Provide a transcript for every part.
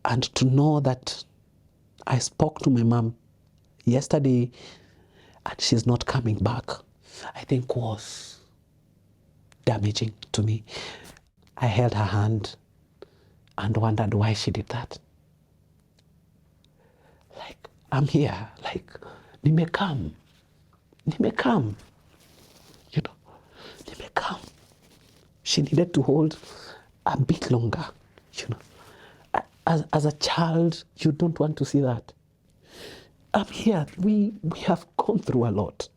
And to know that I spoke to my mom yesterday and she's not coming back, I think was damaging to me. I held her hand and wondered why she did that. Like, I'm here, like, nimekam, you know, nimekam. She needed to hold a bit longer, you know. As a child, you don't want to see that. I'm here. We have gone through a lot.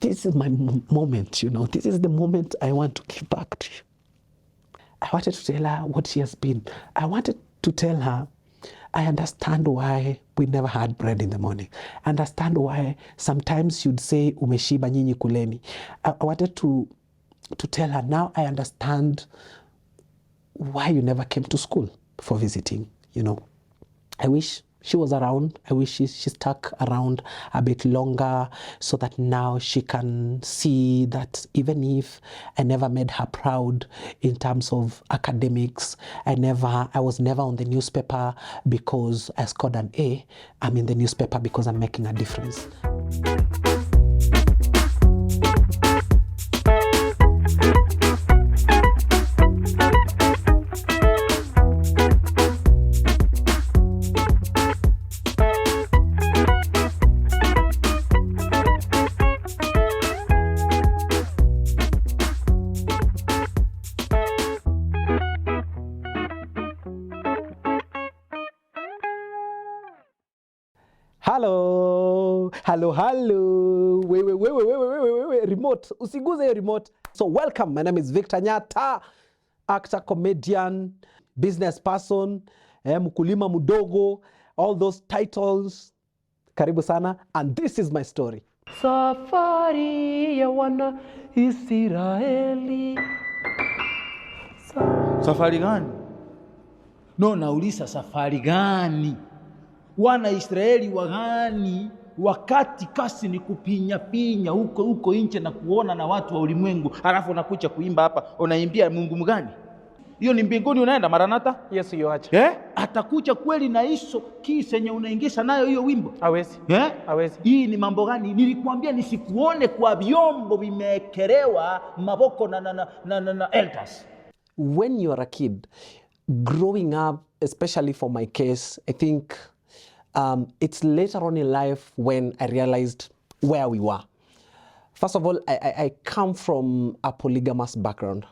This is my moment, you know. This is the moment I want to give back to you. I wanted to tell her what she has been. I wanted to tell her, I understand why we never had bread in the morning. I understand why sometimes you'd say, umeshiba nyinyi kuleni. I wanted to tell her, now I understand why you never came to school for visiting, you know. I wish she was around. I wish she stuck around a bit longer so that now she can see that even if I never made her proud in terms of academics, I was never on the newspaper because I scored an A. I'm in the newspaper because I'm making a difference. Hello. Wait. Remote. Usiguze hiyo remote. So welcome. My name is Victor Nyaata, actor, comedian, business person, mkulima mudogo, all those titles. Karibu sana. And this is my story. Safari ya wana Israeli. Safari gani? No, nauliza safari gani? Wana Israeli wagani? Wakati kasi ni kupinya huko nje na kuona na watu wa ulimwengu, alafu unakuja kuimba hapa, unaimbia Mungu mgani? Hiyo ni mbinguni unaenda Maranatha? Yesu yoacha. Atakuja kweli na hizo kisa yenye unaingisha nayo hiyo wimbo? Hawezi. Hawezi. Hii ni mambo gani? Nilikwambia nisikuone kwa vyombo vimekelewa maboko na elders. When you are a kid, growing up, especially for my case, I think it's later on in life when I realized where we were. First of all, I come from a polygamous background.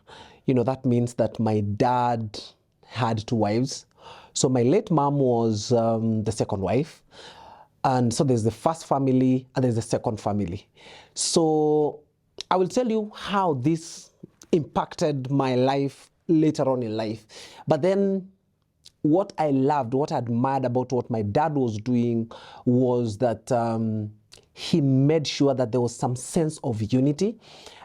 You know, that means that my dad had 2 wives. So my late mom was the second wife. And so there's the first family and there's the second family. So I will tell you how this impacted my life later on in life. But then what I loved, what I admired about what my dad was doing was that he made sure that there was some sense of unity.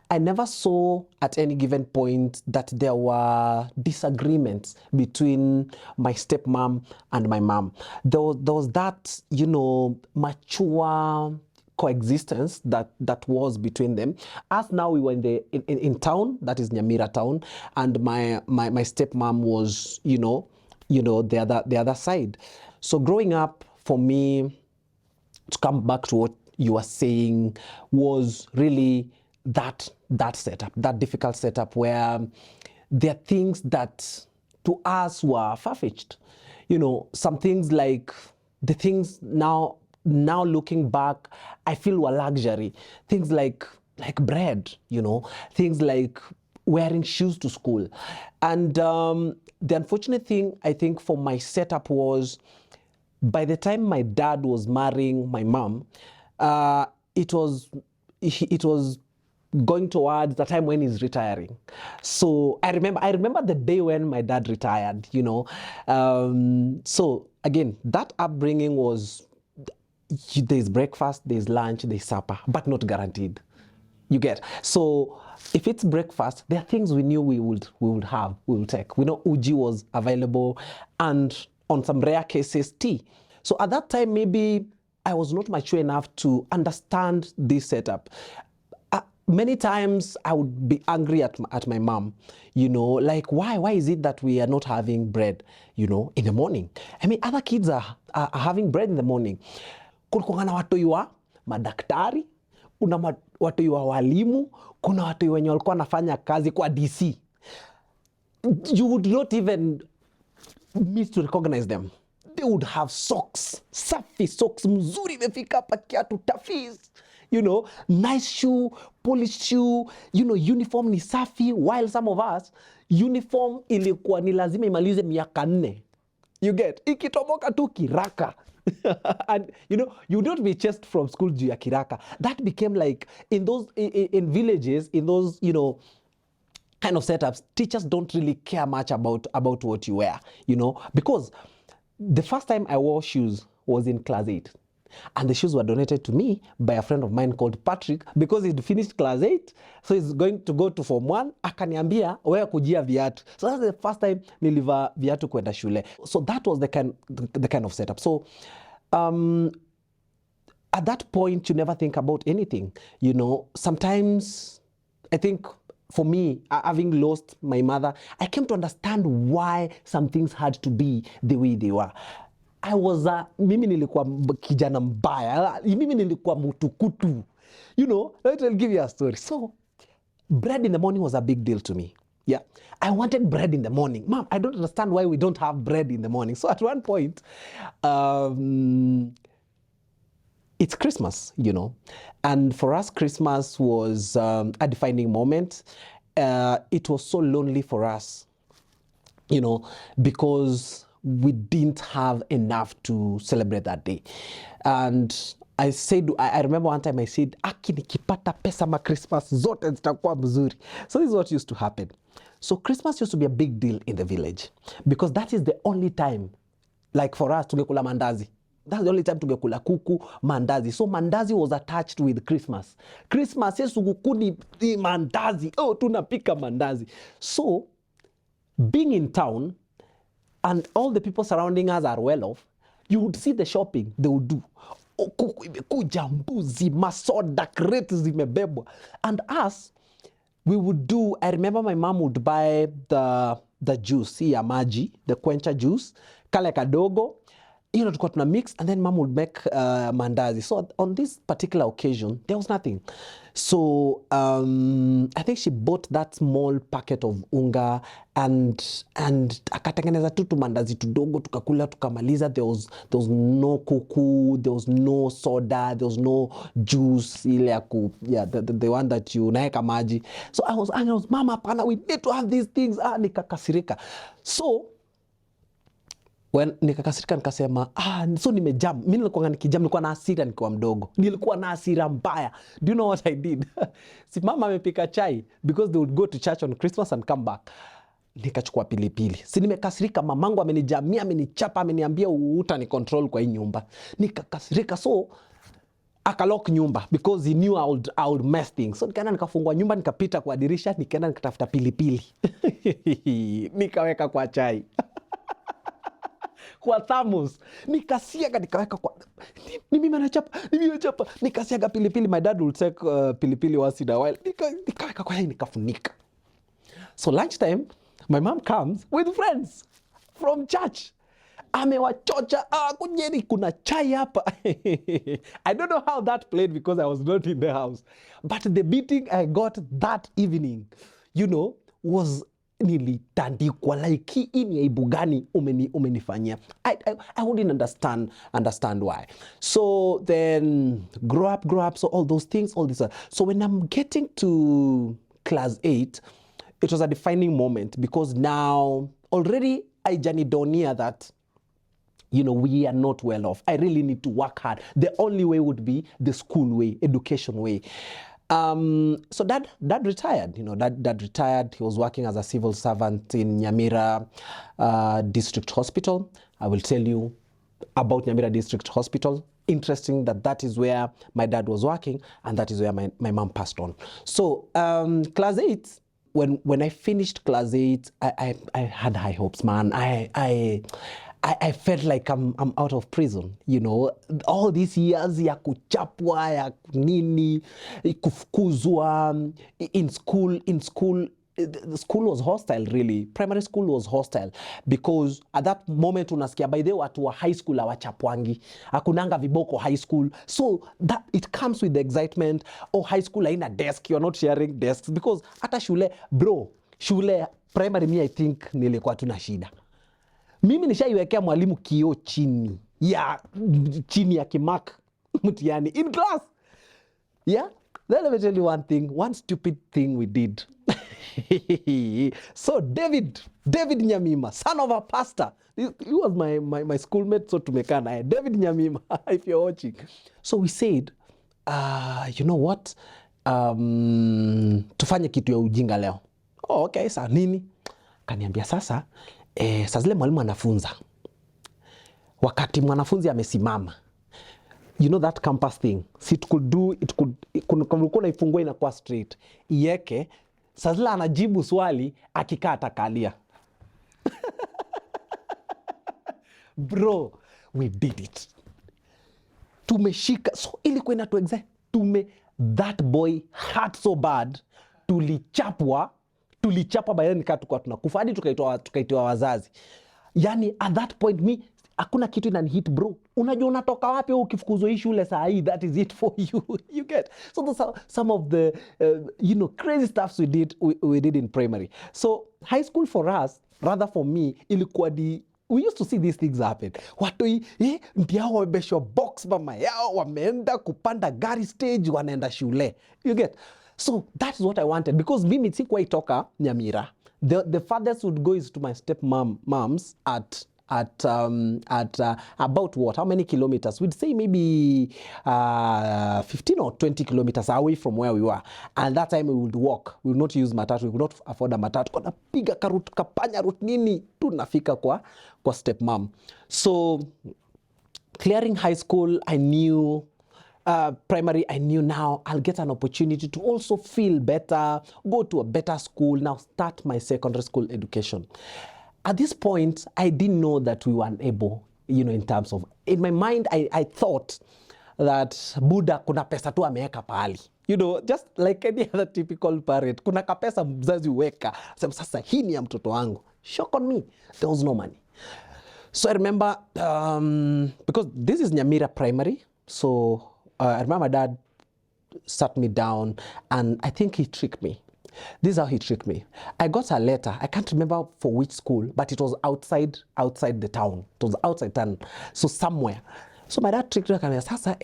I never saw at any given point that there were disagreements between my stepmom and my mom. There was that, you know, mature coexistence that was between them. As now we were in town, that is Nyamira town, and my stepmom was, you know, the other side. So growing up, for me, to come back to what you were saying, was really that setup, that difficult setup where there are things that to us were far-fetched. You know, some things like the things now looking back, I feel were luxury. Things like bread, you know, things like wearing shoes to school. And the unfortunate thing, I think, for my setup was, by the time my dad was marrying my mom, it was going towards the time when he's retiring. So I remember the day when my dad retired, you know. So again, that upbringing was, there's breakfast, there's lunch, there's supper, but not guaranteed. You get? So if it's breakfast, there are things we knew we would take. We know uji was available, and on some rare cases, tea. So at that time, maybe I was not mature enough to understand this setup. many times I would be angry at my mom, you know, like why is it that we are not having bread, you know, in the morning? I mean, other kids are having bread in the morning. Kulikuwa na watoi wa madaktari, kuna watoi wa walimu, kuna watoi wenye walikuwa wanafanya kazi kwa DC. You would not even miss to recognize them. They would have socks, safi socks, mzuri imefika hapa kiatu tafis. You know, nice shoe, polished shoe, you know, uniform ni safi, while some of us, uniform ilikuwa ni lazima imalize miaka 4. You get, ikitoboka tu kiraka. And you know, you don't be chased from school juu ya kiraka. That became like, in those, in villages, in those, you know, kind of setups, teachers don't really care much about what you wear, you know, because the first time I wore shoes was in class 8. And the shoes were donated to me by a friend of mine called Patrick, because he'd finished class 8, so he's going to go to form 1. Akaniambia wewe kujia viatu. So that's the first time nilivaa viatu kwenda shule. So that was the kind of setup. So at that point you never think about anything, you know. Sometimes I think for me, having lost my mother, I came to understand why some things had to be the way they were. I was mimi nilikuwa kijana mbaya, mimi nilikuwa mutukutu. You know, let me give you a story. So, bread in the morning was a big deal to me. Yeah, I wanted bread in the morning. Mom, I don't understand why we don't have bread in the morning. So at one point, it's Christmas, you know. And for us, Christmas was a defining moment. It was so lonely for us, you know, because we didn't have enough to celebrate that day. And I said, I remember one time I said, aki nikipata pesa ma Christmas zote zitakuwa mzuri. So this is what used to happen. So Christmas used to be a big deal in the village, because that is the only time, like for us, tungekula mandazi. That's the only time tungekula kuku, mandazi. So mandazi was attached with Christmas. Christmas, yesu kukuni mandazi. Oh, tunapika mandazi. So, being in town, and all the people surrounding us are well off, you would see the shopping they would do. Oh, kuku imekuja, mbuzi, masoda, kreti zimebebwa. And us, we would do, I remember my mom would buy the juice, ya maji, the quencher juice, kale kadogo, you know, tukua tuna mix, and then mom would make mandazi. So on this particular occasion, there was nothing. So I think she bought that small packet of unga and akatengeneza tu mandazi tudogo, tukakula, tukamaliza. There was no kuku, there was no soda, there was no juice, ile ya the one that you naeka maji. So I was, mama pana, we need to have these things. Nikakasirika. So when nikakasirika nikasema, so nimejam. Mimi nilikuwa nikijam, nilikuwa na hasira nikiwa mdogo. Nilikuwa na hasira mbaya. Do you know what I did? Si mama amepika chai, because they would go to church on Christmas and come back. Nikachukua pilipili. Si nimekasirika, mamangu amenijamia, amenichapa, ameniambia utani control kwa hii nyumba. Nikakasirika, so akalock nyumba, because he knew I would mess things. So nikaenda nikafungua nyumba, nikapita kwa dirisha, nikaenda nikatafuta pilipili. Nikaweka kwa chai. Kwa thermos, nikasiaga nikaweka kwa mimi nachapa, nikasiaga pilipili. My dad would take pilipili once in a while. Nikaweka kwa chai, nikafunika. So lunchtime, my mom comes with friends from church. Amewachocha, kujeni kuna chai hapa. I don't know how that played, because I was not in the house. But the beating I got that evening, you know, was nilitandikwa, like hii ni aibu gani umenifanyia. I wouldn't understand why. So then grow up, so all those things, all this. So when I'm getting to class 8, it was a defining moment, because now already I janidonia that, you know, we are not well off. I really need to work hard. The only way would be the school way, education way. So dad retired, you know, dad retired. He was working as a civil servant in Nyamira District Hospital. I will tell you about Nyamira District Hospital. Interesting that is where my dad was working, and that is where my mom passed on. So class 8, when I finished class 8, I had high hopes, man. I I felt like I'm out of prison, you know, all these years ya kuchapwa, ya nini, kufukuzwa, in school, the school was hostile really. Primary school was hostile because at that moment unasikia by the way watu wa high school hawachapwangi, hakunanga viboko high school, so that it comes with the excitement. Oh, high school haina desk, you're not sharing desks, because hata shule bro, shule primary me I think nilikuwa tuna shida. Mimi nishaiwekea mwalimu kioo chini ya kimark mtihani in class. Yeah, let me tell you one thing, one stupid thing we did. So David Nyamima, son of a pastor, he was my schoolmate, so tumekaa naye David Nyamima. If you're watching, so we said you know what, tufanye kitu ya ujinga leo. Oh, okay, sa nini? Kaniambia sasa saa zile mwalimu anafunza, wakati mwanafunzi amesimama, you know that campus thing, so it could kuna ifungua inakuwa straight ieke, saa zile anajibu swali akikaa atakalia. Bro, we did it. Tumeshika, so ilikuwa inatu exact, that boy hurt so bad, tulichapwa baadaye nikaa tukua tunakufa, hadi tukaitoa wazazi. Yani at that point me, hakuna kitu inanihit bro. Unajua unatoka wapi ukifukuzwa hii shule saa hii, that is it for you. You get? So those are some of the you know, crazy stuffs we did in primary. So high school for us, rather for me, ilikuwa we used to see these things happen. Watu ndio wamebeshwa box mama yao, wameenda kupanda gari stage, wanaenda shule. You get? So that is what I wanted, because mimi sikuwa itoka Nyamira. The farthest would go is to my moms at about what? How many kilometers? We'd say maybe 15 or 20 kilometers away from where we were. And that time we would walk. We would not use matatu. We would not afford a matatu. Kuna piga karut kapanya route nini tunafika kwa stepmom. So clearing high school, I knew primary, I knew now I'll get an opportunity to also feel better, go to a better school, now start my secondary school education. At this point, I didn't know that we were unable, you know, in terms of, in my mind, I thought that Buddha kuna pesa tu ameweka pahali. You know, just like any other typical parent, kuna kapesa mzazi weka. Sasa hii ni ya mtoto wangu. Shock on me, there was no money. So I remember, because this is Nyamira Primary, so I remember my dad sat me down and I think he tricked me. This is how he tricked me. I got a letter. I can't remember for which school, but it was outside the town. It was outside town, so somewhere. So my dad tricked me. Akaniambia sasa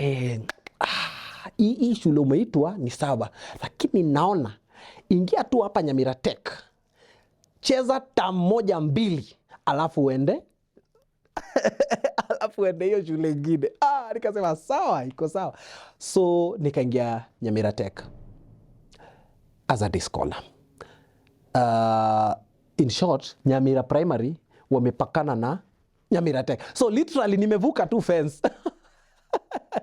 hii shule umeitwa ni sawa, lakini naona ingia tu hapa Nyamira Tech, cheza term moja mbili, alafu uende hiyo shule ingine. Nikasema sawa, iko sawa. So nikaingia Nyamira Tech as a day scholar. In short, Nyamira Primary wamepakana na Nyamira Tech. So literally nimevuka two fence.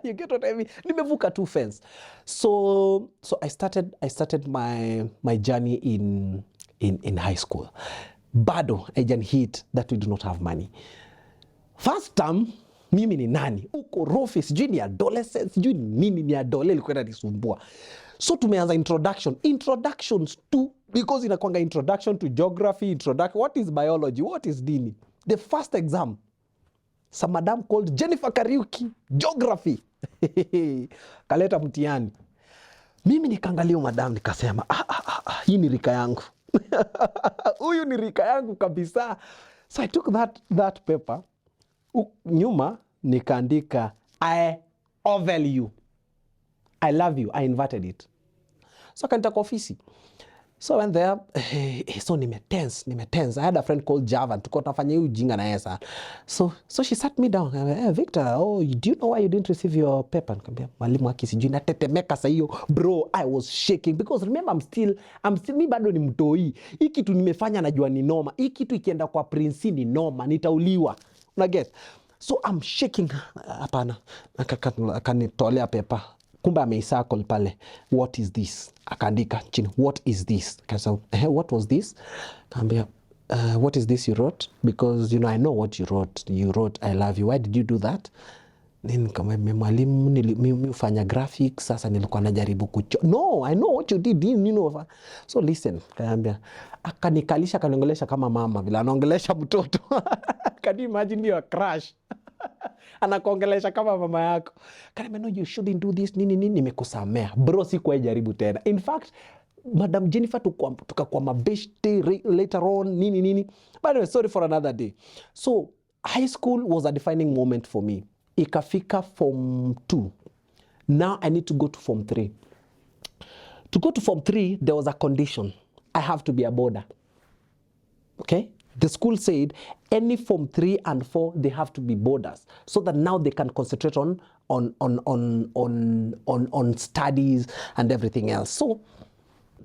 You get what I mean? Nimevuka two fence. So I started my journey in high school. Bado agent hit that we do not have money. First term, mimi ni nani? Uko rofi, sijui ni adolescent, sijui nini ni adole, ilikuwa inanisumbua. So tumeanza introductions to, because inakuanga introduction to geography, introduction, what is biology, what is dini. The first exam, some madam called Jennifer Kariuki, geography. Kaleta mtihani. Mimi nikaangalia madam nikasema, hii ni rika yangu. Huyu ni rika yangu kabisa. So I took that paper, nyuma nikaandika, I oval you, I love you, I inverted it. So kanitaka ofisi. So I went there, so nimetense. I had a friend called Java, tuko tunafanya hiyo ujinga na yesa. So she sat me down, hey, Victor, do you know why you didn't receive your paper? Nikamwambia mwalimu waki sijui natetemeka saa hiyo. Bro, I was shaking because remember I'm still mi bado ni mtoi. Hii kitu nimefanya najua ni noma. Hii kitu ikienda kwa prince ni noma, nitauliwa. Una get? So I'm shaking. Hapana. Akanitolea paper. Kumbe ameisakol pale. What is this? Akaandika chini, what is this? Kasema, what was this? Kaambia, what is this you wrote? Because, I know what you wrote. You wrote, I love you. Why did you do that? Nini kama mwalimu mimi ufanya graphics, sasa nilikuwa najaribu no, I know what you did, So listen, kaambia, akanikalisha kaniongelesha kama mama, vile anaongelesha mtoto. Can you imagine your crush? Anakuongelesha kama mama yako. Kaniambia, no, you shouldn't do this, nini, nimekusamea. Bro, sikuwa jaribu tena. In fact, Madam Jennifer tukakuwa mabeshte later on, nini. But anyway, sorry for another day. So, high school was a defining moment for me. Ikafika Form 2. Now I need to go to Form 3. To go to Form 3, there was a condition. I have to be a boarder. Okay? The school said any Form 3 and 4, they have to be boarders, so that now they can concentrate on studies and everything else. So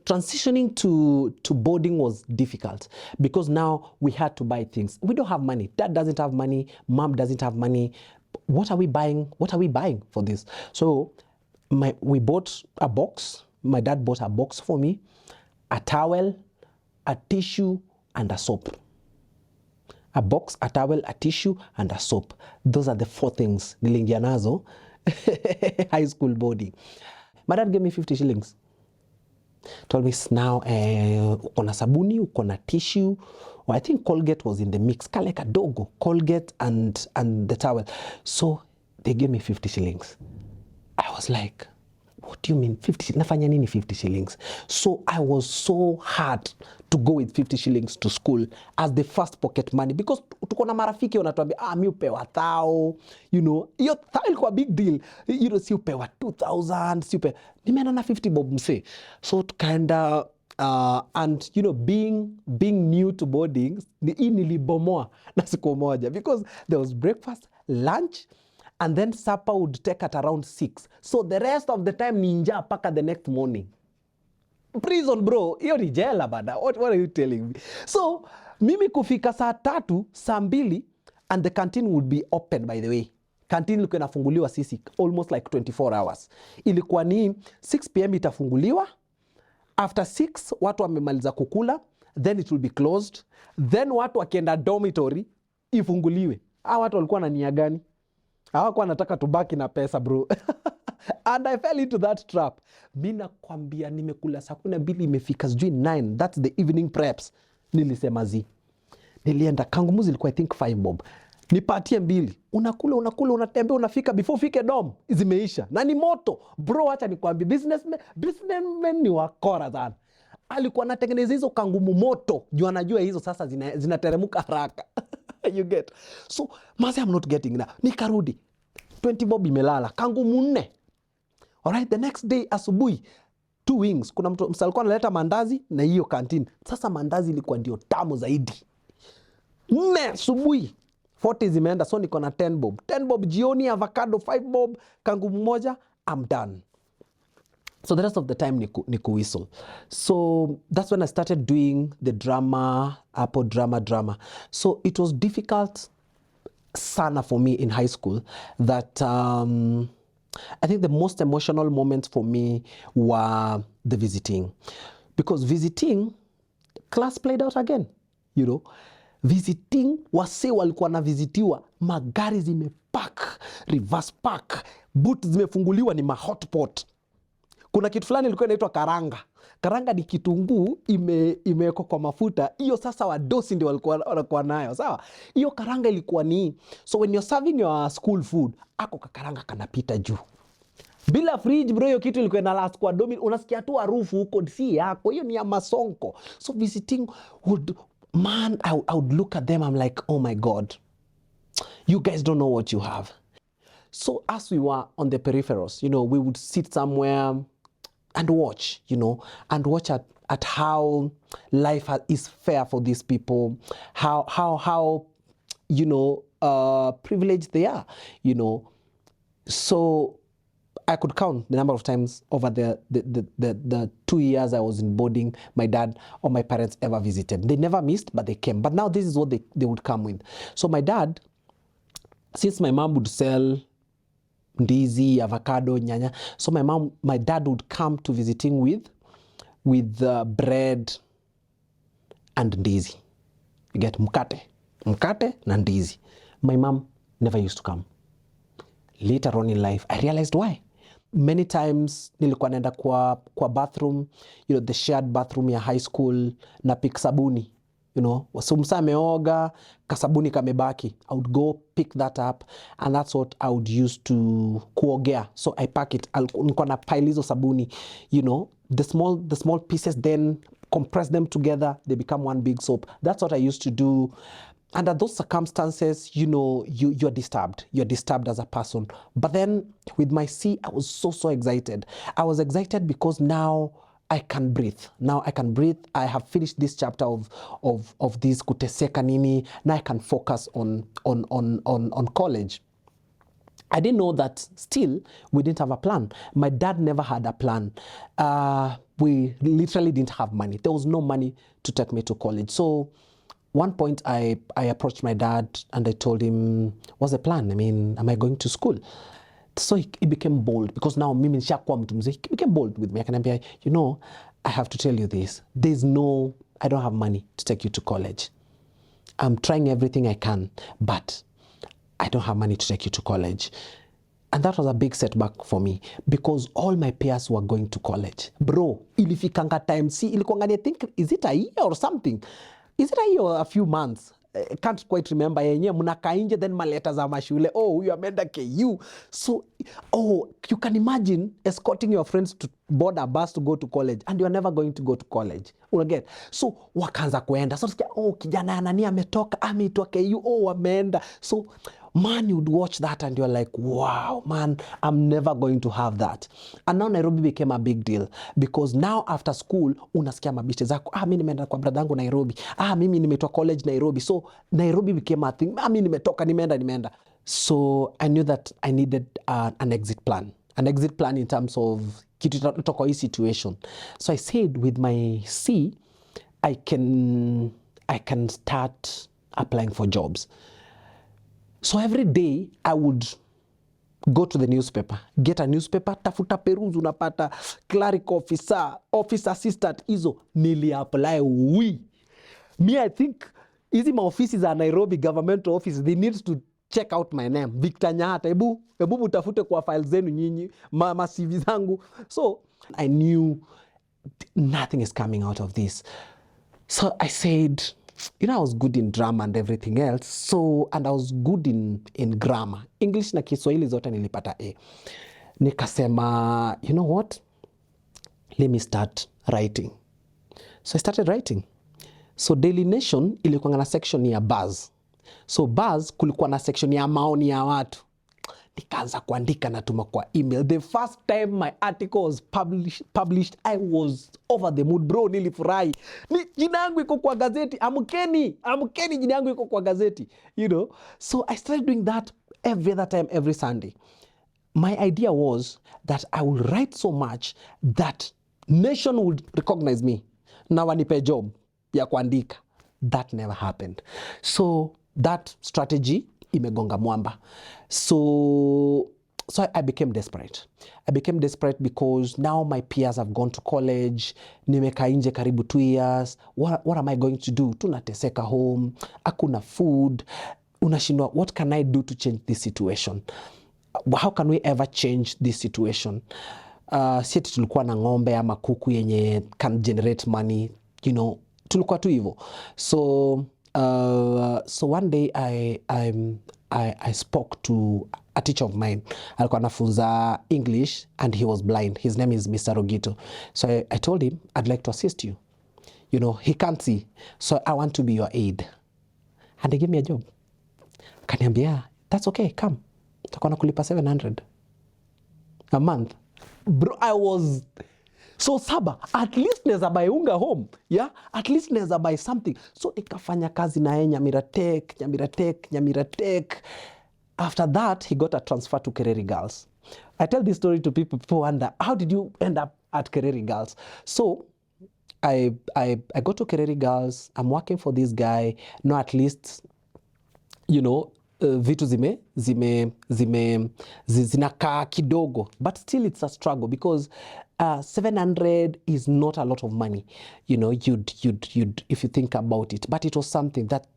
transitioning to boarding was difficult because now we had to buy things. We don't have money. Dad doesn't have money. Mom doesn't have money. What are we buying? What are we buying for this? So we bought a box. My dad bought a box for me, a towel, a tissue, and a soap. A box, a towel, a tissue, and a soap. Those are the 4 things. Nilingia nazo high school boarding. My dad gave me 50 shillings. Told me, now, uko na sabuni, uko na tissue. Or I think Colgate was in the mix. Kale kadogo, Colgate and the towel. So they gave me 50 shillings. I was like, what do you mean 50? Nafanya nini 50 shillings? So I was so hard to go with 50 shillings to school as the first pocket money, because tuko na marafiki wanatuambia, mi upewa thao, hiyo thao ilikuwa big deal. Si upewa 2,000, si upewa, nimeenda na 50 bob mse. So tukaenda, and being new to boarding, nilibomoa na siku moja, because there was breakfast, lunch, and then supper would take at around 6. So the rest of the time ninja paka the next morning. Prison, bro. Hiyo ni jela bada. What are you telling me? So mimi kufika saa 3, saa 2, and the canteen would be open, by the way. Canteen ilikuwa inafunguliwa sisi almost like 24 hours. Ilikuwa ni 6 p.m. itafunguliwa. After 6 watu wamemaliza kukula, then it will be closed. Then watu wakienda dormitory ifunguliwe. Hao watu walikuwa na nia gani? Hawakuwa nataka tubaki na pesa, bro. And I fell into that trap. Mina kwambia nimekula saa 12 imefika sijui 9. That's the evening preps. Nilisema nilienda kangumuzi ilikuwa I think 5 bob. Nipatie 2. Unakula, unatembea, unafika before fike dom. Zimeisha. Na ni moto. Bro, acha nikwambie, businessmen ni wakora sana. Alikuwa anatengeneza hizo kangumu moto. Juu anajua hizo sasa zinateremka haraka. You get. So, maze, I'm not getting that. Nikarudi. 20 bob imelala. Kangumu 4. Alright, the next day asubuhi 2 wings. Kuna mtu alikuwa analeta mandazi na hiyo canteen. Sasa mandazi ilikuwa ndio tamu zaidi. 4 asubuhi. 40 zimeenda, so niko na 10 bob. 10 bob jioni, avocado 5 bob, kangumu moja, I'm done. So the rest of the time niku whistle. So that's when I started doing the drama. So it was difficult sana for me in high school that I think the most emotional moments for me were the visiting. Because visiting, class played out again, Visiting, wase walikuwa na visitiwa, magari zimepark, reverse park, boot zimefunguliwa ni hotpot. Kuna kitu fulani ilikuwa inaitwa karanga. Karanga ni kitunguu imewekwa kwa mafuta. Hiyo sasa wadosi ndio walikuwa nayo, sawa? Hiyo karanga ilikuwa ni, so when you're serving your school food, ako karanga kanapita juu. Bila fridge, bro, hiyo kitu ilikuwa inalast kwa domi, unasikia tu harufu huko, si yako, hiyo ni ya masonko. So visiting man, I would look at them, I'm like, oh my God, you guys don't know what you have. So as we were on the peripherals, we would sit somewhere and watch, and watch at how life is fair for these people, how privileged they are, So I could count the number of times over the 2 years I was in boarding, my dad or my parents ever visited. They never missed, but they came. But now this is what they would come with. So my dad, since my mom would sell ndizi, avocado, nyanya, so my dad would come to visiting with bread and ndizi. you get mkate na ndizi. My mom never used to come. Later on in life, I realized why. Many times nilikuwa naenda kwa bathroom, the shared bathroom ya high school, na pick sabuni. Wasumsa ameoga, kasabuni kamebaki. I would go pick that up, and that's what I would use to kuogea. So I pack it. Nilikuwa na pile hizo sabuni, the small pieces, then compress them together, they become one big soap. That's what I used to do. Under those circumstances, you're disturbed. You're disturbed as a person. But then with my C, I was so excited. I was excited because now I can breathe. Now I can breathe. I have finished this chapter of this kuteseka nini. Now I can focus on college. I didn't know that still we didn't have a plan. My dad never had a plan. We literally didn't have money. There was no money to take me to college. So one point I approached my dad and I told him, what's the plan? I mean, am I going to school? So he became bold, because now mimi nishakuwa mtu mzee. He became bold with me. Akaniambia, I have to tell you this. I don't have money to take you to college. I'm trying everything I can, but I don't have money to take you to college. And that was a big setback for me, because all my peers were going to college. Bro, ilifikanga time C, ilikuanga I think, is it a year or something? Is it a year or a few months? I can't quite remember. Yenye mnaka nje, then maleta za mashule. Oh, huyu ameenda KU. So, you can imagine escorting your friends to board a bus to go to college, and you're never going to go to college. Unaget? So, wakaanza kuenda. So, kijana nani ametoka, ameitwa KU, wameenda. So, man, you'd watch that and you're like, wow, man, I'm never going to have that. And now Nairobi became a big deal, because now after school, unasikia mabishte zako, mimi nimeenda kwa brother yangu Nairobi. Mimi nimetoka college Nairobi. So Nairobi became a thing. Mimi nimetoka, nimeenda. So I knew that I needed an exit plan. An exit plan in terms of kitu toko hii situation. So I said, with my C, I can start applying for jobs. So every day I would go to the newspaper, get a newspaper, tafuta peruzu, unapata cleric officer, office assistant, hizo nili-apply. Me, I think hizi maofisi za Nairobi government office, they need to check out my name, Victor Nyaata. Ebu mutafute kwa files zenu nyinyi, ma CV zangu. So I knew nothing is coming out of this. So I said, I was good in drama and everything else. So, and I was good in grammar. English na Kiswahili zote nilipata A. Nikasema, you know what? Let me start writing. So I started writing. So Daily Nation ilikuwa na section ya buzz. So buzz kulikuwa na section ya maoni ya watu. Nikaanza kuandika, natuma kwa email. The first time my article was published, I was over the mood, bro. Nilifurahi. Jina yangu iko kwa gazeti. Amkeni, jina yangu iko kwa gazeti. So I started doing that every other time, every Sunday. My idea was that I will write so much that Nation would recognize me. Na wanipe job ya kuandika. That never happened. So that strategy imegonga mwamba. So I became desperate. I became desperate because now my peers have gone to college. Nimekaa nje karibu 2 years. What am I going to do? Tunateseka home. Hakuna food. Unashindwa, what can I do to change this situation? How can we ever change this situation? Sieti tulikuwa na ng'ombe ama kuku yenye can generate money. Tulikuwa tu hivyo. So one day I spoke to a teacher of mine. Alikuwa anafunza English and he was blind. His name is Mr. Ogito. So I told him, I'd like to assist you. He can't see. So I want to be your aide. And he gave me a job. Kaniambia, that's okay, come. Takuwa nakulipa 700 a month. Bro, I was so saba, at least neza buy unga home, yeah? At least neza buy something. So nikafanya kazi na yeye Nyamira-Tech. After that, he got a transfer to Kereri Girls. I tell this story to people wonder, how did you end up at Kereri Girls? So I go to Kereri Girls, I'm working for this guy. No, at least, vitu zinakaa kidogo, but still it's a struggle because 700 is not a lot of money, you know, you'd if you think about it, but it was something that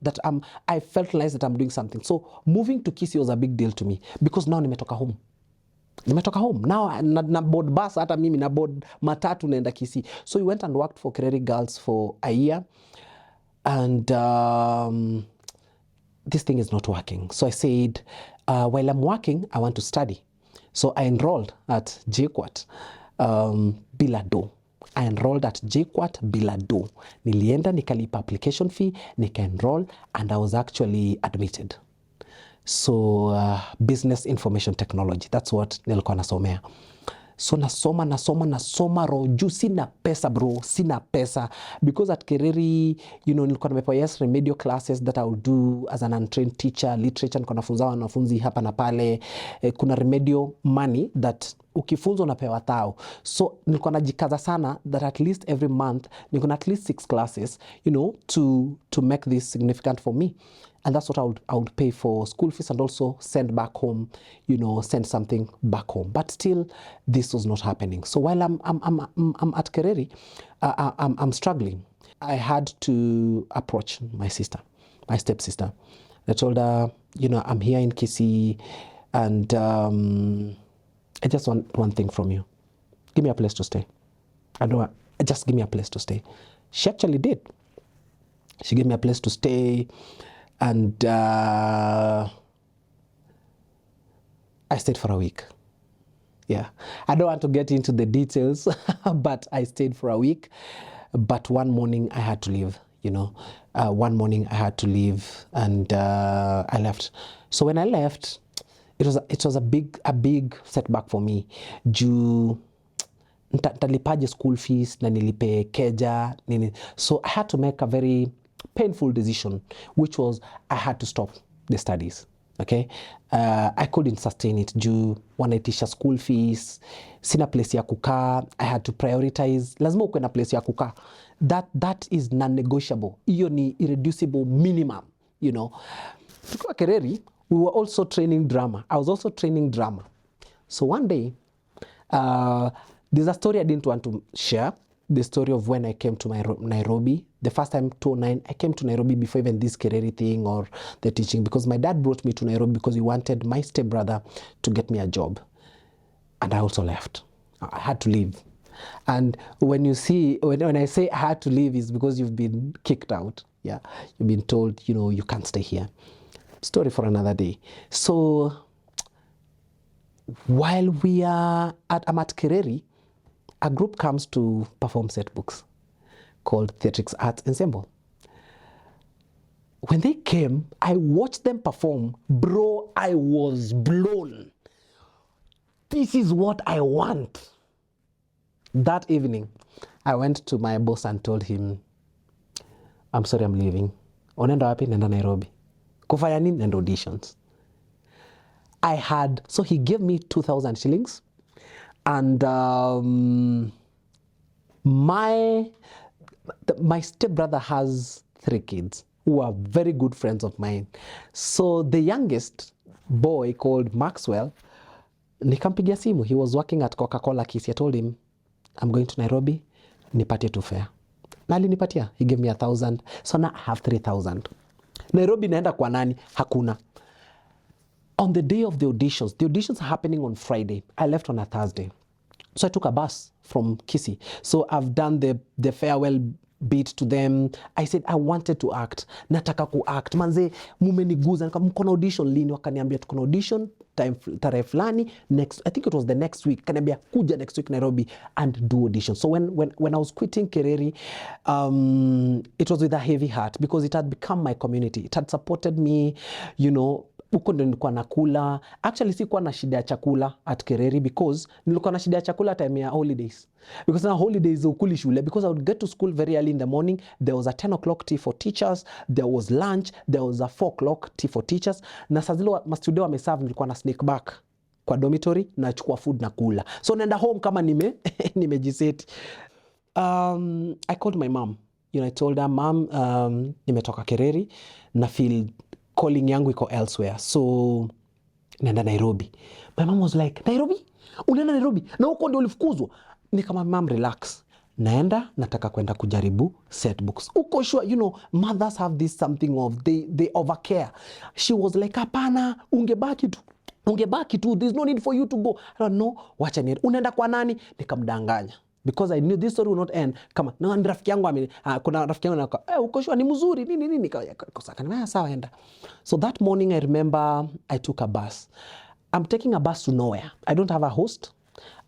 I felt nice that I'm doing something. So moving to Kisii was a big deal to me because now nimetoka home now, na board bus, hata mimi na board matatu naenda Kisii. So we went and worked for Kereri Girls for a year, and this thing is not working. So I said, while I'm working, I want to study. So I enrolled at JKUAT bila do. I enrolled at JKUAT bila do. Nilienda nikalipa application fee, nika-enroll, and I was actually admitted. So business information technology, that's what nilikuwa nasomea. So nasoma roju, sina pesa bro, sina pesa. Because at Kereri, you know, nilikuwa nimepewa remedial classes that I will do as an untrained teacher, literature, nilikuwa nafunza wanafunzi hapa na pale. Kuna remedial money that ukifunzwa unapewa thao. So nilikuwa najikaza sana that at least every month, nilikuwa na at least 6 classes, you know, to make this significant for me. And that's what I would pay for school fees and also send back home, you know, send something back home. But still, this was not happening. So while I'm at Kereri, I'm struggling. I had to approach my sister, my stepsister. I told her, you know, I'm here in Kisii, and I just want one thing from you. Give me a place to stay. Just give me a place to stay. She actually did. She gave me a place to stay. And I stayed for a week. Yeah, I don't want to get into the details, but I stayed for a week. But one morning I had to leave, you know. One morning I had to leave, and I left. So when I left, it was a big setback for me. Juu ntalipaje school fees na nilipe keja nini. So I had to make a very painful decision, which was I had to stop the studies. Okay, I couldn't sustain it. Juu wanaitisha school fees, sina place ya kukaa. I had to prioritize. Lazima ukwe na place ya kukaa. That is non-negotiable. Iyo ni irreducible minimum, you know. Tukiwa Kereri, we were also training drama. I was also training drama. So one day, there's a story I didn't want to share. The story of when I came to Nairobi. The first time, 2009, I came to Nairobi before even this Kereri thing or the teaching, because my dad brought me to Nairobi because he wanted my stepbrother to get me a job. And I also left. I had to leave. And when you see, when I say I had to leave, is because you've been kicked out. Yeah, you've been told, you know, you can't stay here. Story for another day. So while we are at Kereri, a group comes to perform set books called Theatrics Arts Ensemble. When they came, I watched them perform. Bro, I was blown. This is what I want. That evening, I went to my boss and told him, I'm sorry, I'm leaving. Unaenda wapi? Nenda Nairobi. Kufanya nini? Nenda auditions. So he gave me 2,000 shillings. And my stepbrother has 3 kids who are very good friends of mine. So the youngest boy, called Maxwell, nikampigia simu. He was working at Coca-Cola Kisii. I told him, I'm going to Nairobi, nipatie tu fare. Na alinipatia. He gave me 1,000. So now I have 3,000. Nairobi naenda kwa nani? Hakuna. On the day of the auditions are happening on Friday. I left on a Thursday. So I took a bus from Kisii. So I've done the farewell bit to them. I said I wanted to act. Nataka ku-act. Manze, mumeniguza. Mkona audition lini? Wakaniambia tukona audition tarehe fulani. I think it was the next week. Kaniambia kuja next week Nairobi and do audition. So when I was quitting Kereri, it was with a heavy heart because it had become my community. It had supported me, you know. Huko ndo nilikuwa nakula. Actually sikuwa na shida ya chakula at Kereri because nilikuwa na shida ya chakula time ya holidays. Because na holidays ukuli shule, because I would get to school very early in the morning. There was a 10 o'clock tea for teachers. There was lunch. There was a 4 o'clock tea for teachers. Na saa zile mastudio wameserve, nilikuwa na sneak back kwa dormitory na chukua food na kula. So naenda home kama nimejiseti. I called my mom. You know, I told her, Mom, nimetoka Kereri na feel calling yangu iko elsewhere, so naenda Nairobi. My mom was like, Nairobi? Unaenda Nairobi? Na huko ndio ulifukuzwa? Nikamwambia mom, relax. Naenda, nataka kwenda kujaribu set books. Uko sure, you know, mothers have this something of they overcare. She was like, hapana, ungebaki tu, there's no need for you to go. I don't know, wacha niende. Unaenda kwa nani? Nikamdanganya. Because I knew this story will not end. Kama, na rafiki yangu kuna rafiki yangu na uko sure ni mzuri, nini. Kasaka, sawa enda. So that morning I remember I took a bus. I'm taking a bus to nowhere. I don't have a host.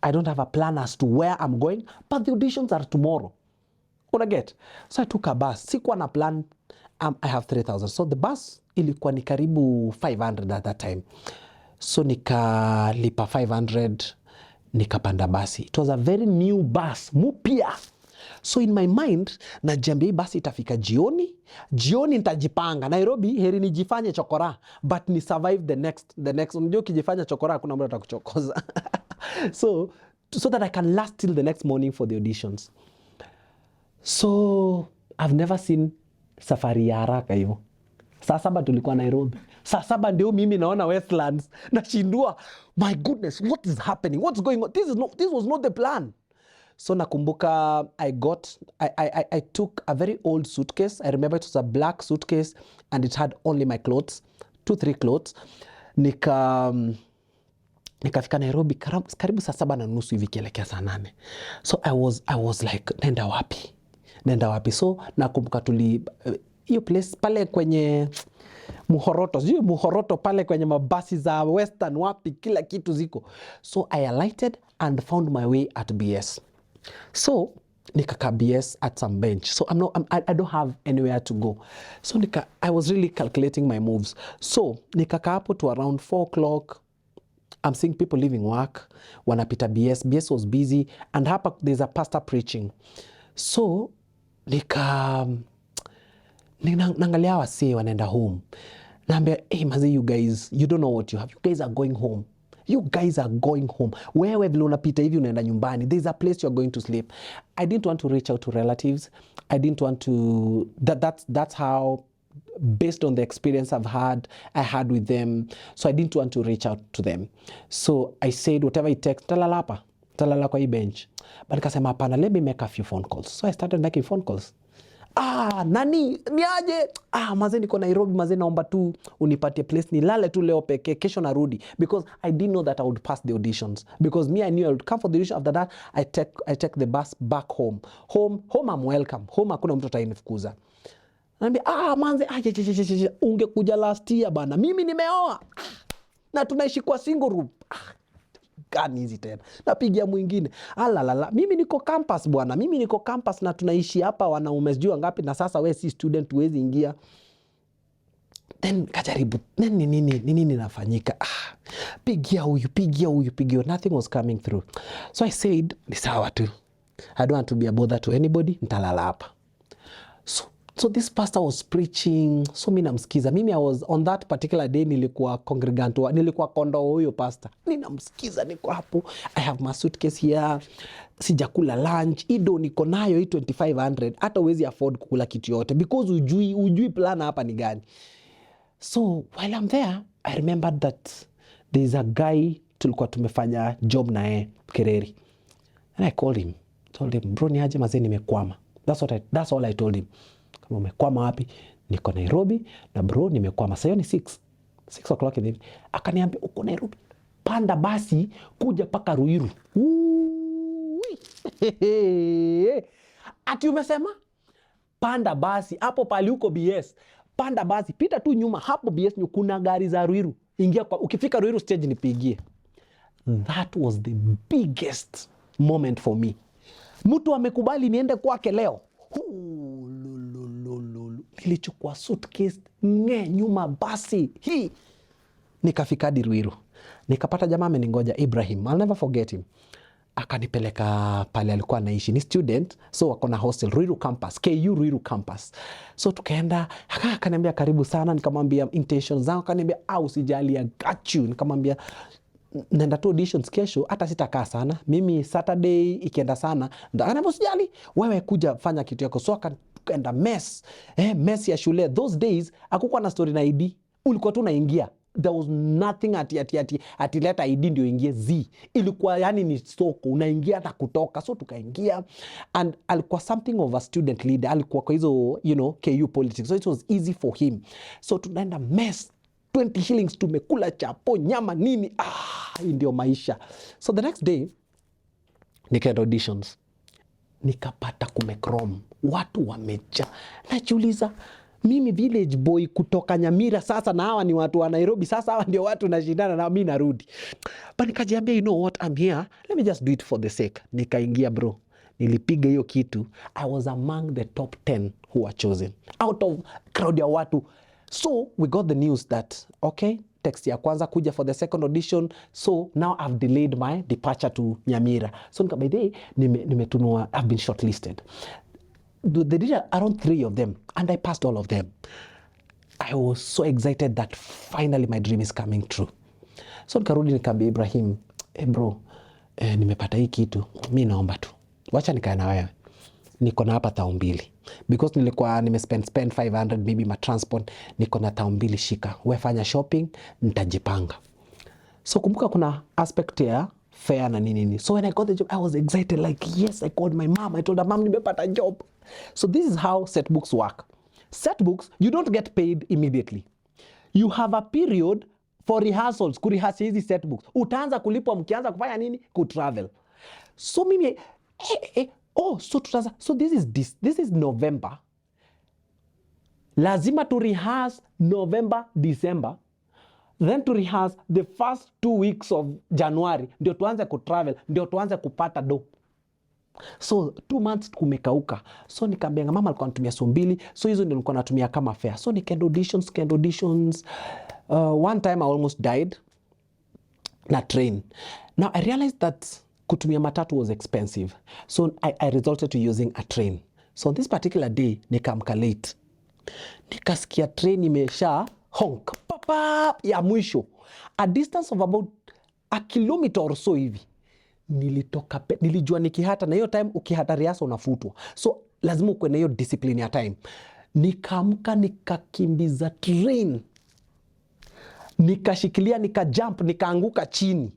I don't have a plan as to where I'm going, but the auditions are tomorrow. What I get? So I took a bus. Sikuwa na plan. I have 3,000. So the bus ilikuwa ni karibu 500 at that time. So nikalipa 500, nikapanda basi. It was a very new bus, mupya. So in my mind, najiambia basi itafika jioni nitajipanga. Nairobi heri nijifanye chokora, but ni survive the next. Unajua ukijifanya chokora kuna mtu atakuchokoza. So that I can last till the next morning for the auditions. So I've never seen safari ya haraka hivyo. Saa 7 tulikuwa Nairobi. Saa 7 ndio mimi naona Westlands. Nashindua, my goodness, what is happening? What's going on? This was not the plan. So nakumbuka I took a very old suitcase. I remember it was a black suitcase and it had only my clothes, 2-3 clothes. Nikafika Nairobi karibu saa 7:30 hivi kielekea saa 8. So I was like, nenda wapi? So nakumbuka hiyo place pale kwenye Muhoroto pale kwenye mabasi za Western wapi kila kitu ziko. So I alighted and found my way at BS. So nikaka BS at some bench. So I don't have anywhere to go. So I was really calculating my moves. So nikaka hapo to around 4 o'clock. I'm seeing people leaving work. Wanapita BS. BS was busy. And hapa there's a pastor preaching. So nangalia wase wanaenda home. Naambia, hey mazi, you guys, you don't know what you have. You guys are going home. Wewe vile unapita hivi unaenda nyumbani. There's a place you're going to sleep. I didn't want to reach out to relatives. I didn't want to... That's how, based on the experience I had with them. So I didn't want to reach out to them. So I said, whatever it takes, talala kwa hii bench. But nikasema hapana, let me make a few phone calls. So I started making phone calls. Nani, niaje? Maze niko Nairobi, maze naomba tu unipatie place nilale tu leo peke, kesho narudi. Because I didn't know that I would pass the auditions. Because me, I knew I would come for the audition. After that, I take the bus back home. Home I'm welcome. Home hakuna mtu atanifukuza. Naambia, manze, ungekuja last year bana. Mimi nimeoa. Na tunaishi kwa single room. Gani hizi tena? Napigia mwingine. Mimi niko campus bwana. Mimi niko campus na tunaishi hapa wanaume sijui ngapi na sasa wewe si student huwezi ingia. Then kajaribu. Nini nafanyika? Pigia huyu. Nothing was coming through. So I said, ni sawa tu. I don't want to be a bother to anybody. Nitalala hapa. So this pastor was preaching. So mimi namsikiza. Mimi I was on that particular day nilikuwa congregant, nilikuwa kondo huyo pastor. Ninamsikiza niko hapo. I have my suitcase here. Sijakula lunch. Ido niko nayo hii 2500. Hata huwezi afford kukula kitu yote because ujui plan hapa ni gani. So while I'm there, I remembered that there's a guy tulikuwa tumefanya job na yeye Kereri. And I called him. Told him, bro, niaje mazee nimekwama. That's all I told him. Kama umekwama wapi? Niko Nairobi na bro nimekwama. Sasa ni 6 o'clock hivi. Akaniambia uko Nairobi. Panda basi kuja paka Ruiru. Ati umesema? Panda basi hapo pali uko BS. Panda basi pita tu nyuma hapo BS kuna gari za Ruiru. Ingia kwa ukifika Ruiru stage nipigie. That was the biggest moment for me. Mtu amekubali niende kwake leo. Nilichukua suitcase nyuma basi hii nikafika hadi Ruiru. Nikapata jamaa ameningoja, Ibrahim, I'll never forget him. Akanipeleka pale alikuwa anaishi, ni student, so wako na hostel Ruiru campus, KU Ruiru campus. So tukaenda, akaniambia karibu sana, nikamwambia intentions zangu, akaniambia usijali, I got you. Nikamwambia nenda tu auditions kesho, hata sitakaa sana. Mimi Saturday ikienda sana, akaniambia usijali, wewe kuja fanya kitu yako. So tukaenda mess ya shule. Those days hakukuwa na story na ID. ulikuwa tu unaingia. There was nothing ati leta ID ndio ingie Z. Ilikuwa yani ni soko, unaingia na kutoka. So tukaingia, and alikuwa something of a student leader. Alikuwa kwa hizo, you know, KU politics. So it was easy for him. So tunaenda mess, 20 shillings tumekula chapo, nyama nini. Hii ndio maisha. So the next day, nikaenda auditions. Nikapata kumekrom. Watu wameja. Najiuliza, mimi village boy kutoka Nyamira sasa, na hawa ni watu wa Nairobi sasa, hawa ndio watu nashindana na mimi narudi. But nikajiambia, you know what, I'm here, let me just do it for the sake. Nikaingia bro, nilipiga hiyo kitu. I was among the top 10 who were chosen out of crowd ya watu. So we got the news that okay, text ya kwanza kuja for the second audition, so now I've delayed my departure to Nyamira. So by the way, nimetunua, I've been shortlisted. They did around 3 of them, and I passed all of them. I was so excited that finally my dream is coming true. So nikarudi nikamwambia Ibrahim, bro, nimepata hii kitu, mimi naomba tu, wacha nikae na wewe. Niko na hapa tao 2. Because nilikuwa spend 500 maybe my transport, niko na tao 2 shika. Wewe fanya shopping, nitajipanga. So kumbuka kuna aspect ya fair na nini. So when I got the job, I was excited, like yes, I called my mom. I told her, mom, nimepata job. So this is how set books work. Set books, you don't get paid immediately. You have a period for rehearsals, kurihasi hizi set books. Utaanza kulipwa mkianza kufanya nini? Kutravel. So mimi, so this is November. Lazima to rehearse November, December. Then to rehearse the first 2 weeks of January. Ndio tuanze kutravel, ndio tuanze kupata do. So 2 months kumekauka. So nikaambia mama alikuwa anatumia so 2. So hizo ndio nilikuwa natumia kama fare. So nikaenda auditions. One time I almost died na train. Now I realized that kutumia matatu was expensive. So I resorted to using a train. So on this particular day, nikamka late. Nikasikia train imesha honk. Papa ya mwisho. A distance of about a kilometer or so hivi. Nilijua nikihata, na hiyo time ukihata riasa unafutwa. So lazima ukwe na hiyo discipline ya time. Nikamka nikakimbiza train. Nikashikilia, nikajump, nikaanguka chini.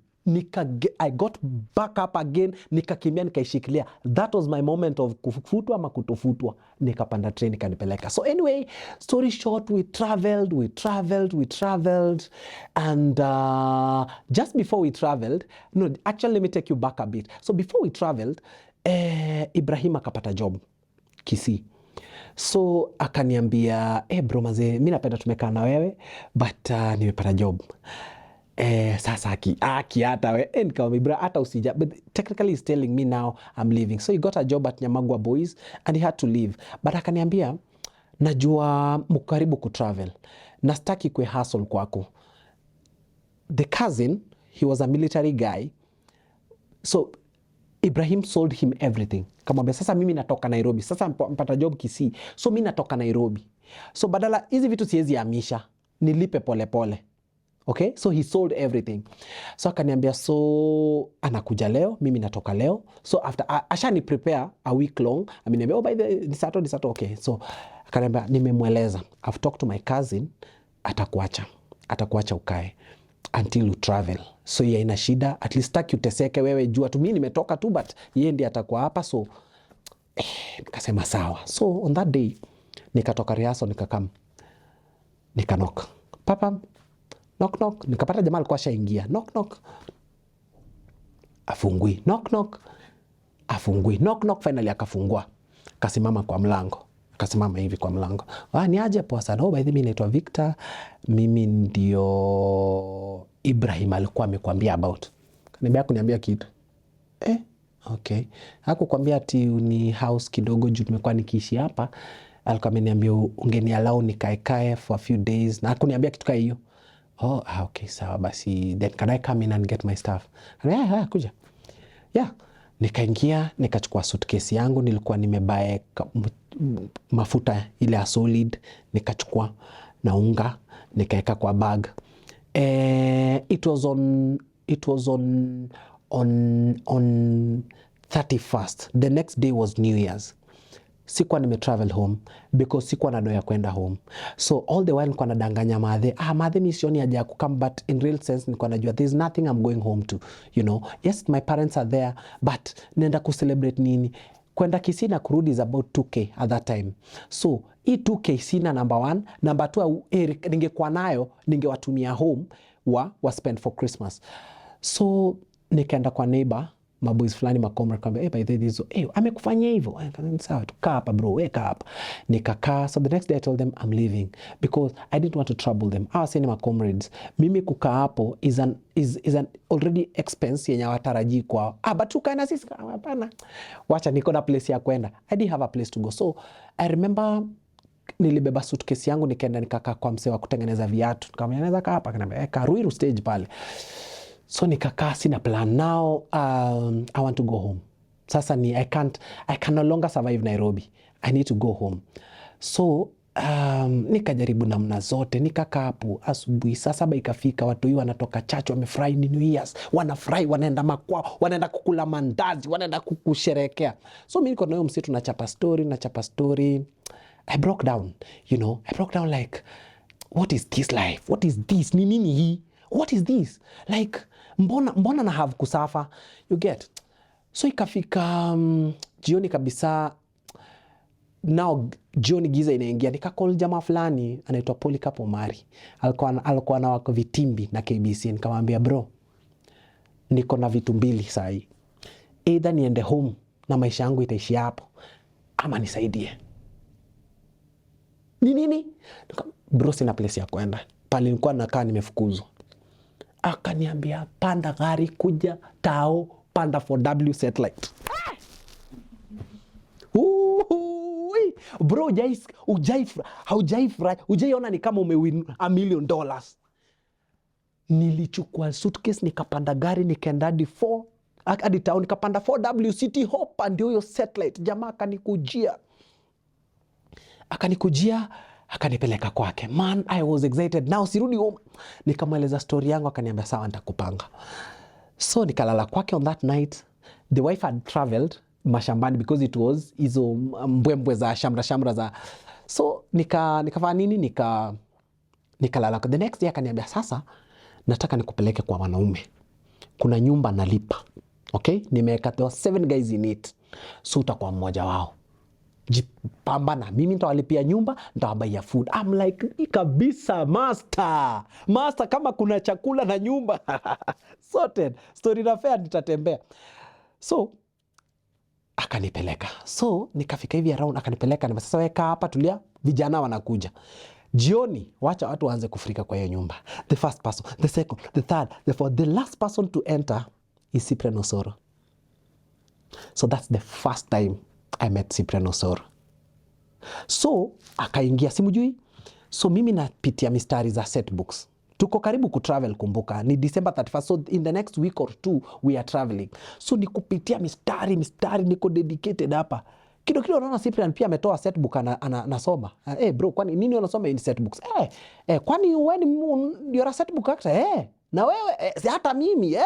I got back up again, nikakimbia, nikaishikilia. That was my moment of kufutwa ama kutofutwa. Nikapanda train, nikanipeleka. So anyway, story short, we traveled. And just before we traveled, no, actually let me take you back a bit. So before we traveled, Ibrahim akapata job Kisii. So akaniambia, bro maze, mimi napenda tumekaa na wewe, but nimepata job. Sasa hata we, nikamwambia bro, hata usija, but technically he's telling me now I'm leaving. So he got a job at Nyamagwa Boys and he had to leave. But akaniambia, najua mkaribu kutravel, na sitaki kwe hustle kwako. The cousin, he was a military guy. So Ibrahim sold him everything. Kamwambia sasa mimi natoka Nairobi. Sasa mpata job Kisii. So mimi natoka Nairobi. So badala hizi vitu siwezi hamisha, nilipe pole pole. Okay? So he sold everything. So akaniambia, so anakuja leo, mimi natoka leo. So after ashani prepare a week long, ameniambia, by the Saturday, okay. So akaniambia, nimemweleza, I've talked to my cousin, atakuacha ukae until you travel. So yeye ina shida, at least taki uteseke wewe, jua tu mimi nimetoka tu, but yeye ndiye atakuwa hapa. So nikasema sawa. So on that day nikatoka rehearsal, nikanock. Papa, knock. Nikapata jamaa alikuwa shaingia. Knock. Afungui. Knock. Afungui. Knock. Finally akafungua. Kasimama kwa mlango. Akasimama hivi kwa mlango. Ni aje poa sana. By the way, mimi naitwa Victor. Mimi ndio Ibrahim alikuwa amekwambia about. Kuniambia kitu. Okay. Hakukwambia ati ni house kidogo juu tumekuwa nikiishi hapa. Alikuwa ameniambia ungeniallow nikae for a few days. Na hakuniambia kitu kama hiyo. Okay, sawa basi, then can I come in and get my stuff? Kuja. Nikaingia, nikachukua suitcase yangu, nilikuwa nimebae mafuta ile ya solid, nikachukua na unga, nikaeka kwa bag. It was on 31st. The next day was New Year's. sikuwa nimetravel home because sikuwa na doya kwenda home. So all the while nilikuwa nadanganya madhe, madhe mimi sioni haja ya kukam, but in real sense nilikuwa najua there's nothing I'm going home to, you know. Yes, my parents are there, but nenda ku-celebrate nini? Kwenda Kisii na kurudi is about 2K at that time. So hii 2K sina number 1, number 2 ningekuwa nayo ningewatumia home wa spend for Christmas. So nikaenda kwa neighbor, maboys fulani makomra, kwamba by the way amekufanyia hivyo. Sawa, kaa hapa bro, weka hapa. Nikakaa. So the next day I told them I'm leaving because I didn't want to trouble them. I was saying my comrades, mimi kukaa hapo is an already expense yenye watarajii kwa but tukae na sisi. Hapana, wacha niko na place ya kwenda. I didn't have a place to go. So I remember nilibeba suitcase yangu nikaenda nikakaa kwa msee wa kutengeneza viatu. Nikamwambia naweza kaa hapa, akaniambia kaa Ruiru stage pale. So nikakaa, sina plan. Now I want to go home. Sasa ni I can no longer survive Nairobi. I need to go home. So nikajaribu namna zote, nikakaa hapo. Asubuhi saa 7 ikafika, watu hiyo wanatoka church, wamefurahi ni New Year's, wanafurahi, wanaenda makwao, wanaenda kukula mandazi, wanaenda kusherehekea. So mimi niko na huyo msitu nachapa story. I broke down, you know. I broke down like, what is this life? What is this? Ni nini hii? What is this? Like, mbona na have kusafa? You get? So ikafika jioni kabisa. Now jioni giza inaingia, nikakol jamaa fulani anaitwa Polycarp Omari. Alikuwa na wako vitimbi na KBC. Nikamwambia bro, niko na vitu mbili sahi. Either niende home na maisha yangu itaishi hapo, ama nisaidie. Nini? Bro, sina place ya kwenda. Pale nilikuwa nakaa nimefukuzwa. Akaniambia panda gari kuja Tao, panda 4W satellite. Bro, hujaiona ni kama umewin $1 million. Nilichukua suitcase nikapanda gari nikaenda hadi Tao, nikapanda 4W City Hopper, ndio hiyo satellite. Jamaa akanikujia akanipeleka kwake. Man, I was excited. Now sirudi home. Nikamweleza story yangu, akaniambia sawa nitakupanga. So nikalala kwake on that night. The wife had traveled mashambani because it was hizo mbwembwe za shamra za. So nikafanya nini? Nikalala. The next day akaniambia sasa nataka nikupeleke kwa wanaume. Kuna nyumba nalipa. Okay? Nimeweka 7 guys in it. So utakuwa mmoja wao. Jipambana, mimi nitawalipia nyumba, nitawabaia food. I'm like, kabisa master, kama kuna chakula na nyumba sorted, story na fair nitatembea. So akanipeleka. So nikafika hivi around, akanipeleka, ni sasa weka hapa tulia, vijana wanakuja. Jioni wacha watu waanze kufurika kwa hiyo nyumba. The first person, the second, the third, the fourth, the last person to enter is Cyprian Osoro. So that's the first time I met Cyprian Osoro. So akaingia, simujui. So mimi napitia mistari za set books. Tuko karibu kutravel, kumbuka ni December 31st. So in the next week or 2 we are traveling. So nikupitia mistari niko dedicated hapa. Kidogo naona Cyprian pia ametoa set book anasoma. Bro, kwani nini unasoma in set books? Kwani wewe you're a set book actor? Na wewe hata mimi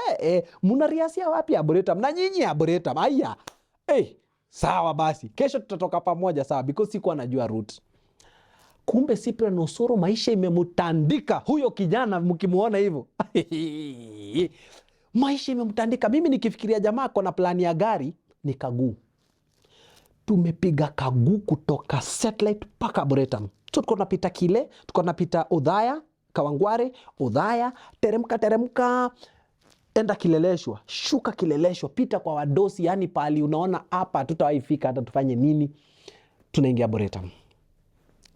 mnariasia wapi Arboretum? Na nyinyi Arboretum. Haya. Sawa basi. Kesho tutatoka pamoja, sawa, because sikuwa najua route. Kumbe Cyprian Osoro maisha imemtandika huyo kijana, mkimuona hivyo. Maisha imemtandika. Mimi nikifikiria jamaa kona plani ya gari, ni kaguu. Tumepiga kaguu kutoka satellite paka Arboretum. So tuko napita Kile, tuko napita Odhaya, Kawangware, Odhaya, teremka, enda Kileleshwa, shuka Kileleshwa, pita kwa wadosi, yani pali unaona hapa tutawaifika hata tufanye nini, tunaingia Arboretum.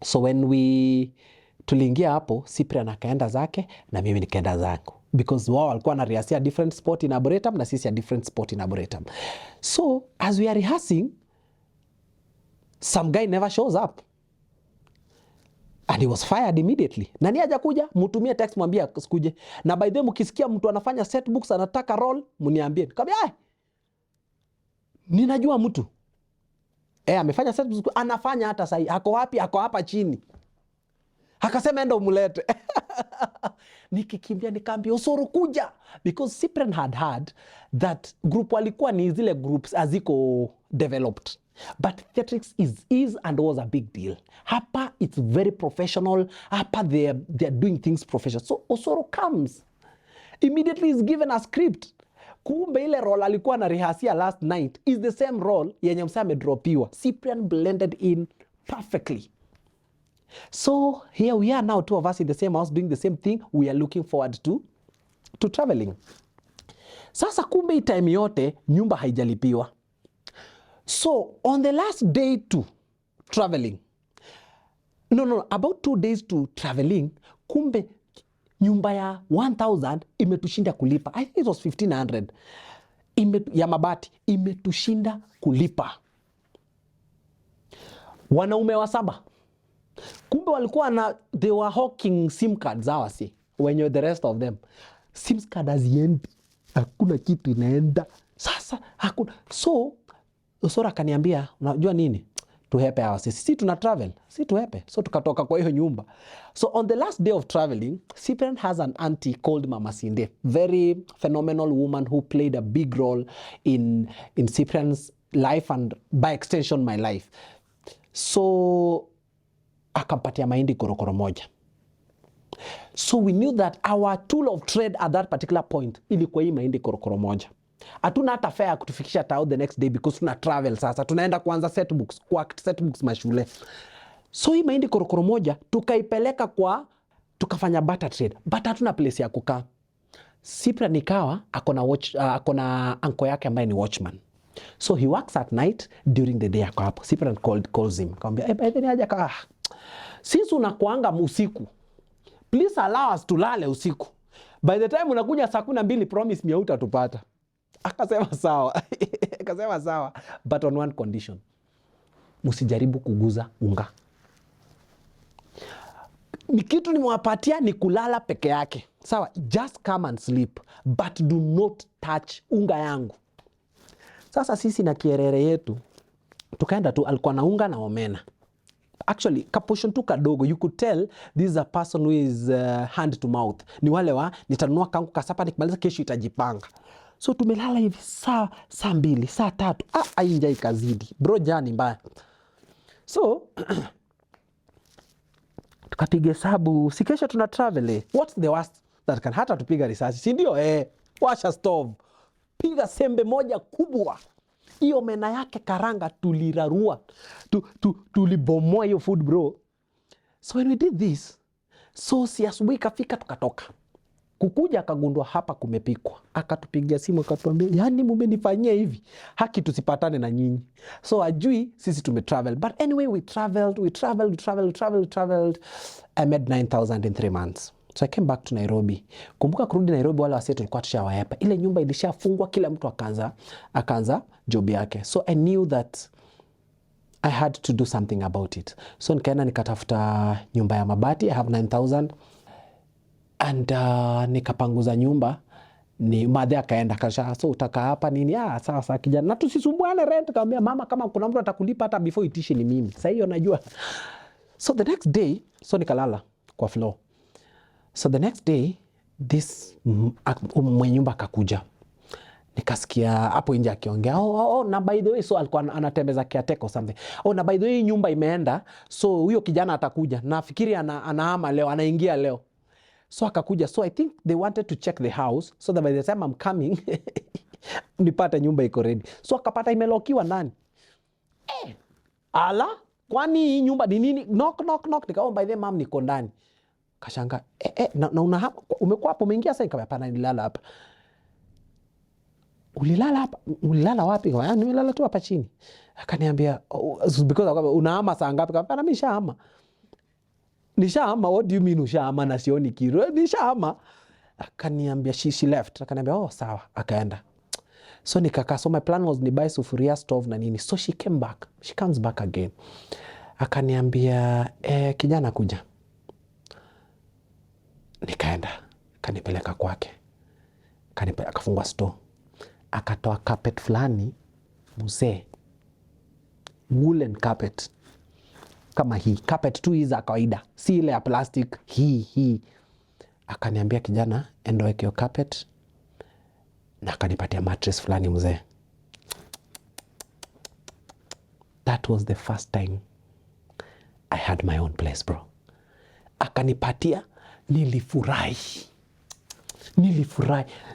So when tuliingia hapo, Cyprian akaenda zake na mimi nikaenda zangu, because wao walikuwa na rehearse different spot in Arboretum na sisi a different spot in Arboretum. So as we are rehearsing, some guy never shows up and he was fired immediately. Nani haja kuja, mtumie text mwambie sikuje. Na by the way mkisikia mtu anafanya set books anataka roll, mniambie. Nikamwambia ninajua mtu amefanya set books, anafanya hata sahi. Ako wapi? Ako hapa chini. Akasema enda umulete. Nikikimbia nikaambia Osoro kuja, because Cyprian had that group walikuwa ni zile groups aziko developed. But theatrics is and was a big deal. Hapa, it's very professional. Hapa, they're doing things professional. So Osoro comes. Immediately is given a script. Kumbe ile role alikuwa na rehearsia last night is the same role yenye msee amedropiwa. Cyprian blended in perfectly. So here we are now, two of us in the same house doing the same thing. We are looking forward to traveling. Sasa kumbe time yote nyumba haijalipiwa. So on the last day to traveling, about 2 days to traveling, kumbe nyumba ya 1,000 imetushinda kulipa. I think it was 1,500 ya mabati imetushinda kulipa. Wanaume wa 7 kumbe walikuwa they were hawking SIM cards awasi when you're the rest of them. SIM card haziendi, hakuna kitu inaenda. Sasa hakuna. So Osoro akaniambia, unajua nini? Tuhepe hawa sisi tuna travel, si tuhepe. So tukatoka kwa hiyo nyumba. So on the last day of traveling, Cyprian has an auntie called Mama Sinde, very phenomenal woman who played a big role in Cyprian's life and by extension my life. So akampatia mahindi korokoro moja. So we knew that our tool of trade at that particular point ilikuwa hii mahindi korokoro moja. Hatuna hata fare kutufikisha tao the next day because tuna travel sasa. Tunaenda kuanza setbooks mashule. So hii mahindi korokoro moja tukaipeleka tukafanya barter trade. But hatuna place ya kukaa. Cyprian nikawa akona uncle yake ambaye ni watchman. So he works at night, during the day ako hapo. Cyprian calls him. Akamwambia, by the way aje kaa. Sisi unakuanga usiku. Please allow us tulale usiku. By the time unakuja saa 12 promise me hutatupata. Akasema sawa. Akasema sawa. But on one condition. Msijaribu kuguza unga. Ni kitu nimewapatia ni kulala peke yake. Sawa, just come and sleep. But do not touch unga yangu. Sasa sisi na kierere yetu tukaenda tu, alikuwa na unga na omena. Actually, kaportion tu kadogo, you could tell this is a person who is hand to mouth. Ni wale nitanunua kangu kasapa nikimaliza kesho itajipanga. So tumelala hivi saa 2, saa 3. Ainja ikazidi. Bro jani mbaya. So tukapiga hesabu, si kesho tuna travel. What's the worst that can hata tupiga risasi? Si ndio washa stove. Piga sembe moja kubwa. Hiyo mena yake karanga tulirarua. Tulibomoa hiyo food bro. So when we did this, so si asubuhi kafika tukatoka. Kukuja akagundua hapa kumepikwa. Akatupigia simu akatuambia, yani mumenifanyia hivi. Haki tusipatane na nyinyi. So ajui sisi tumetravel. But anyway we traveled. I made 9,000 in 3 months. So I came back to Nairobi. Kumbuka kurudi Nairobi wale wasee tulikuwa tushawahepa. Ile nyumba ilishafungwa, kila mtu akaanza job yake. So I knew that I had to do something about it. So nikaenda nikatafuta nyumba ya mabati. I have 9,000. And nikapanguza nyumba. Ni madhe akaenda kasha, so utaka hapa nini? Sawa kijana. Na tusisumbuane rent. Kaambia mama kama kuna mtu atakulipa hata before itishi ni mimi. Sasa hiyo najua. So the next day, so nikalala kwa floor. So the next day, this mwenye nyumba akakuja. Nikasikia hapo nje akiongea, na by the way, so alikuwa anatembeza caretaker or something. Na by the way nyumba imeenda, so huyo kijana atakuja. Nafikiri anahama leo, anaingia leo. So akakuja. So I think they wanted to check the house so that by the time I'm coming nipate nyumba iko ready. So akapata imelokiwa ndani. Ala, kwani hii nyumba ni nini? Knock. Nikaomba by the mom niko ndani. Kashanga, na umekuwa hapo umeingia sasa? Nikamwambia hapana, nilala hapa. Ulilala hapa? Ulilala wapi? Nimelala tu hapa chini. Akaniambia because unahama saa ngapi? Nikamwambia nimeshahama. Nishahama? What do you mean ushahama na sioni kiro? Nishahama. Akaniambia she left. Akaniambia sawa, akaenda. So nikakaa. So my plan was ni buy sufuria, stove na nini. So she came back. She comes back again. Akaniambia kijana kuja. Nikaenda. Kanipeleka kwake. Akafungua store. Akatoa carpet fulani mzee. Woolen carpet. Kama hii. Carpet tu hizi za kawaida. Si ile ya plastic. Hii. Akaniambia kijana, enda weke hiyo carpet. Na akanipatia mattress fulani mzee. That was the first time I had my own place, bro. Akanipatia, nilifurahi.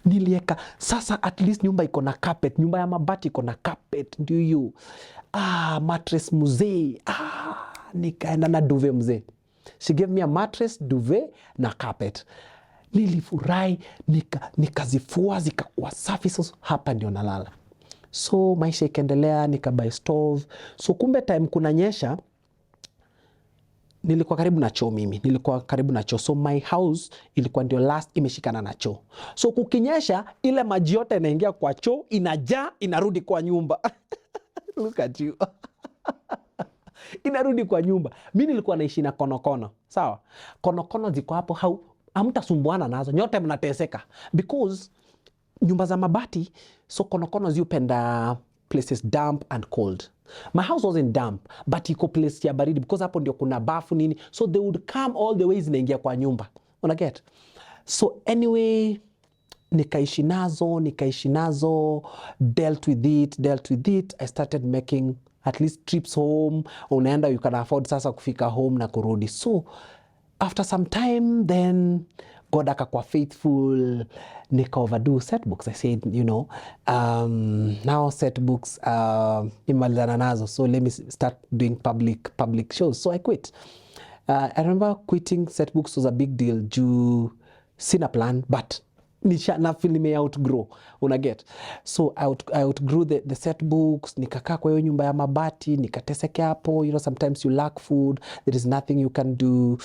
Nilieka, sasa at least nyumba iko na carpet, nyumba ya mabati iko na carpet, ndio hiyo. Mattress mzee, nikaenda na duvet mzee. She gave me a mattress, duvet na carpet. Nilifurahi, nikazifua, zikakuwa safi, so hapa ndio nalala. So maisha ikaendelea, nikabuy stove. So kumbe time kunanyesha, nilikuwa karibu na choo mimi. So my house ilikuwa ndio last imeshikana na choo. So kukinyesha, ile maji yote inaingia kwa choo, inajaa, inarudi kwa nyumba. Look at you. Inarudi kwa nyumba. Mimi nilikuwa naishi na konokono. Sawa? Konokono ziko hapo, hamtasumbuana nazo. Nyote mnateseka. Because nyumba za mabati, so konokono ziupenda places damp and cold. My house wasn't damp, but iko place ya baridi because hapo ndio kuna bafu nini. So they would come all the way zinaingia kwa nyumba. Unaget? So anyway, nikaishi nazo, dealt with it. I started making at least trips home. Unaenda, you can afford sasa kufika home na kurudi. So after some time, then God akakuwa faithful, nika overdo set books. I said, now set books imalizana nazo, so let me start doing public shows. So I quit. I remember quitting set books was a big deal juu sina plan, but na feel me outgrow, unaget. So I outgrew the set books, nikakaa kwa hiyo nyumba ya mabati, nikateseke hapo, sometimes you lack food, there is nothing you can do.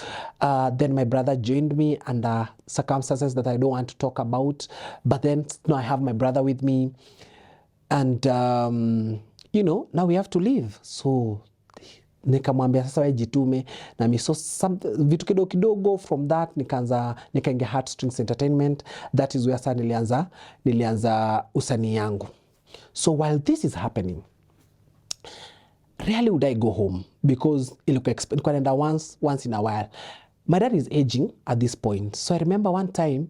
Then my brother joined me under circumstances that I don't want to talk about, but then now I have my brother with me, and now we have to live. So nikamwambia sasa wewe jitume na mi, so vitu kidogo from that nikaingia Heartstrings Entertainment. That is where sasa nilianza usanii yangu. So while this is happening, rarely would I go home because ilikuwa naenda once in a while. My dad is aging at this point, so I remember one time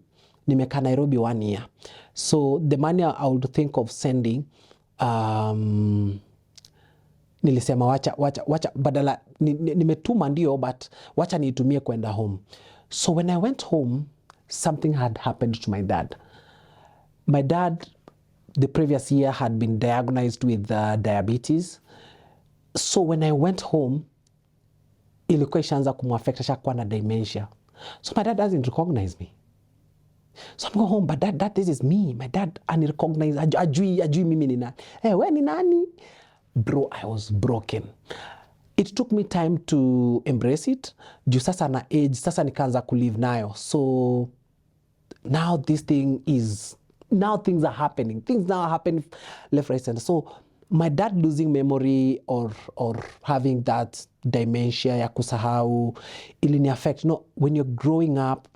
nimekaa Nairobi 1 year. So the money I would think of sending, nilisema wacha badala nimetuma ndio, but wacha niitumie kwenda home. So when I went home, something had happened to my dad. My dad the previous year had been diagnosed with diabetes. So when I went home, ilikuwa ishaanza kumuaffect, ashakuwa na dementia. So my dad doesn't recognize me. So I'm going home, but dad, this is me. My dad anirecognize, ajui mimi ni nani. We ni nani? Bro, I was broken. It took me time to embrace it. Juu sasa na age, sasa nikaanza kulive nayo. So now things are happening. Things now are happening left, right, center. So my dad losing memory or having that dementia ya kusahau, ilini affect. When you're growing up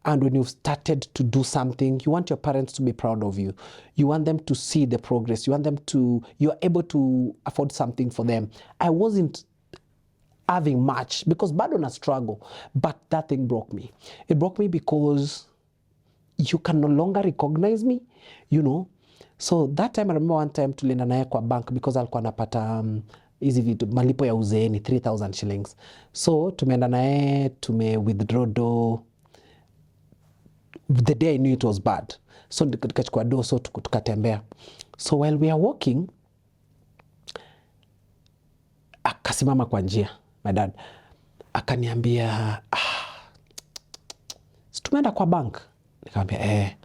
and when you've started to do something, you want your parents to be proud of you. You want them to see the progress. You want them to, you're able to afford something for them. I wasn't having much because bado na struggle, but that thing broke me. It broke me because you can no longer recognize me, So that time I remember one time tulienda naye kwa bank because alikuwa anapata hizi vitu malipo ya uzeeni 3,000 shillings. So tumeenda naye, withdraw do. The day I knew it was bad. So nikachukua do, so tukatembea. So while we are walking, akasimama kwa njia, my dad. Akaniambia, tumeenda kwa bank. Nikamwambia,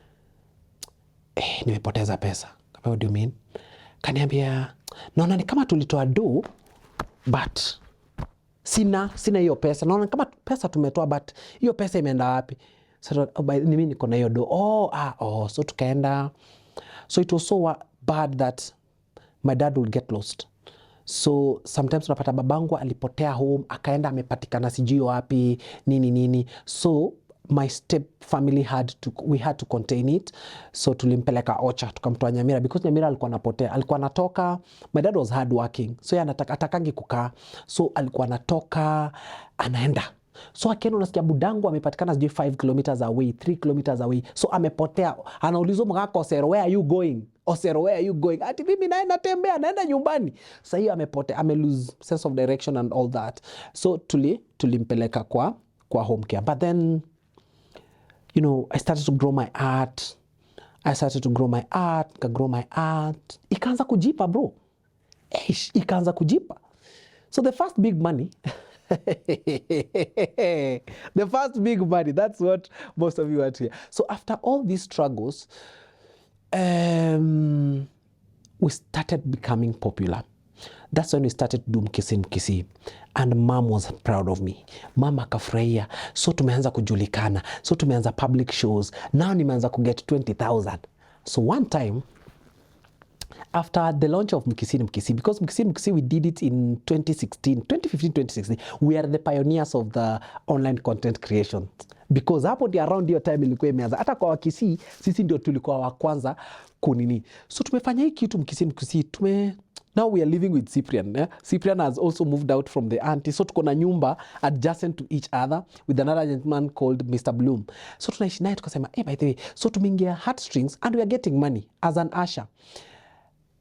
nimepoteza pesa. Kama, what do you mean? Kaniambia, naona ni kama tulitoa do, but sina hiyo pesa. Naona kama pesa tumetoa, but hiyo pesa imeenda wapi? So mimi niko na hiyo do. So tukaenda. So it was so bad that my dad would get lost. So sometimes unapata babangu alipotea home, akaenda amepatikana sijui wapi nini. So my step family we had to contain it. So tulimpeleka Ocha, tukamtoa Nyamira because Nyamira alikuwa anapotea. Alikuwa anatoka, my dad was hard working. So yeye atakangi kukaa. So alikuwa anatoka, anaenda. So akienda unasikia budangu amepatikana sijui 5 kilometers away, 3 kilometers away. So amepotea. Anaulizwa mkako sero, where are you going? Osero, where are you going? Ati mimi naenda tembea, naenda nyumbani. Sasa hiyo ame lose sense of direction and all that. So tulimpeleka kwa home care. But then, you know, I started to grow my art. Ikaanza kujipa, bro. Ikaanza kujipa. So the first big money, that's what most of you want to hear. So after all these struggles, we started becoming popular. That's when we started to do Mkisii. And mom was proud of me. Mama akafurahia. So tumeanza kujulikana. So tumeanza public shows. Now nimeanza kuget 20,000. So one time, after the launch of Mkisii, because Mkisii, we did it in 2015-2016. We are the pioneers of the online content creation. Because hapo ndio around your time ilikuwa imeanza. Hata kwa Kisii, sisi ndio tulikuwa wa kwanza kunini. So tumefanya hii kitu Mkisii. Now we are living with Cyprian. Yeah? Cyprian has also moved out from the auntie. So tuko na nyumba adjacent to each other with another gentleman called Mr. Bloom. So tunaishi naye tukasema, by the way, so tumeingia Heartstrings and we are getting money as an usher.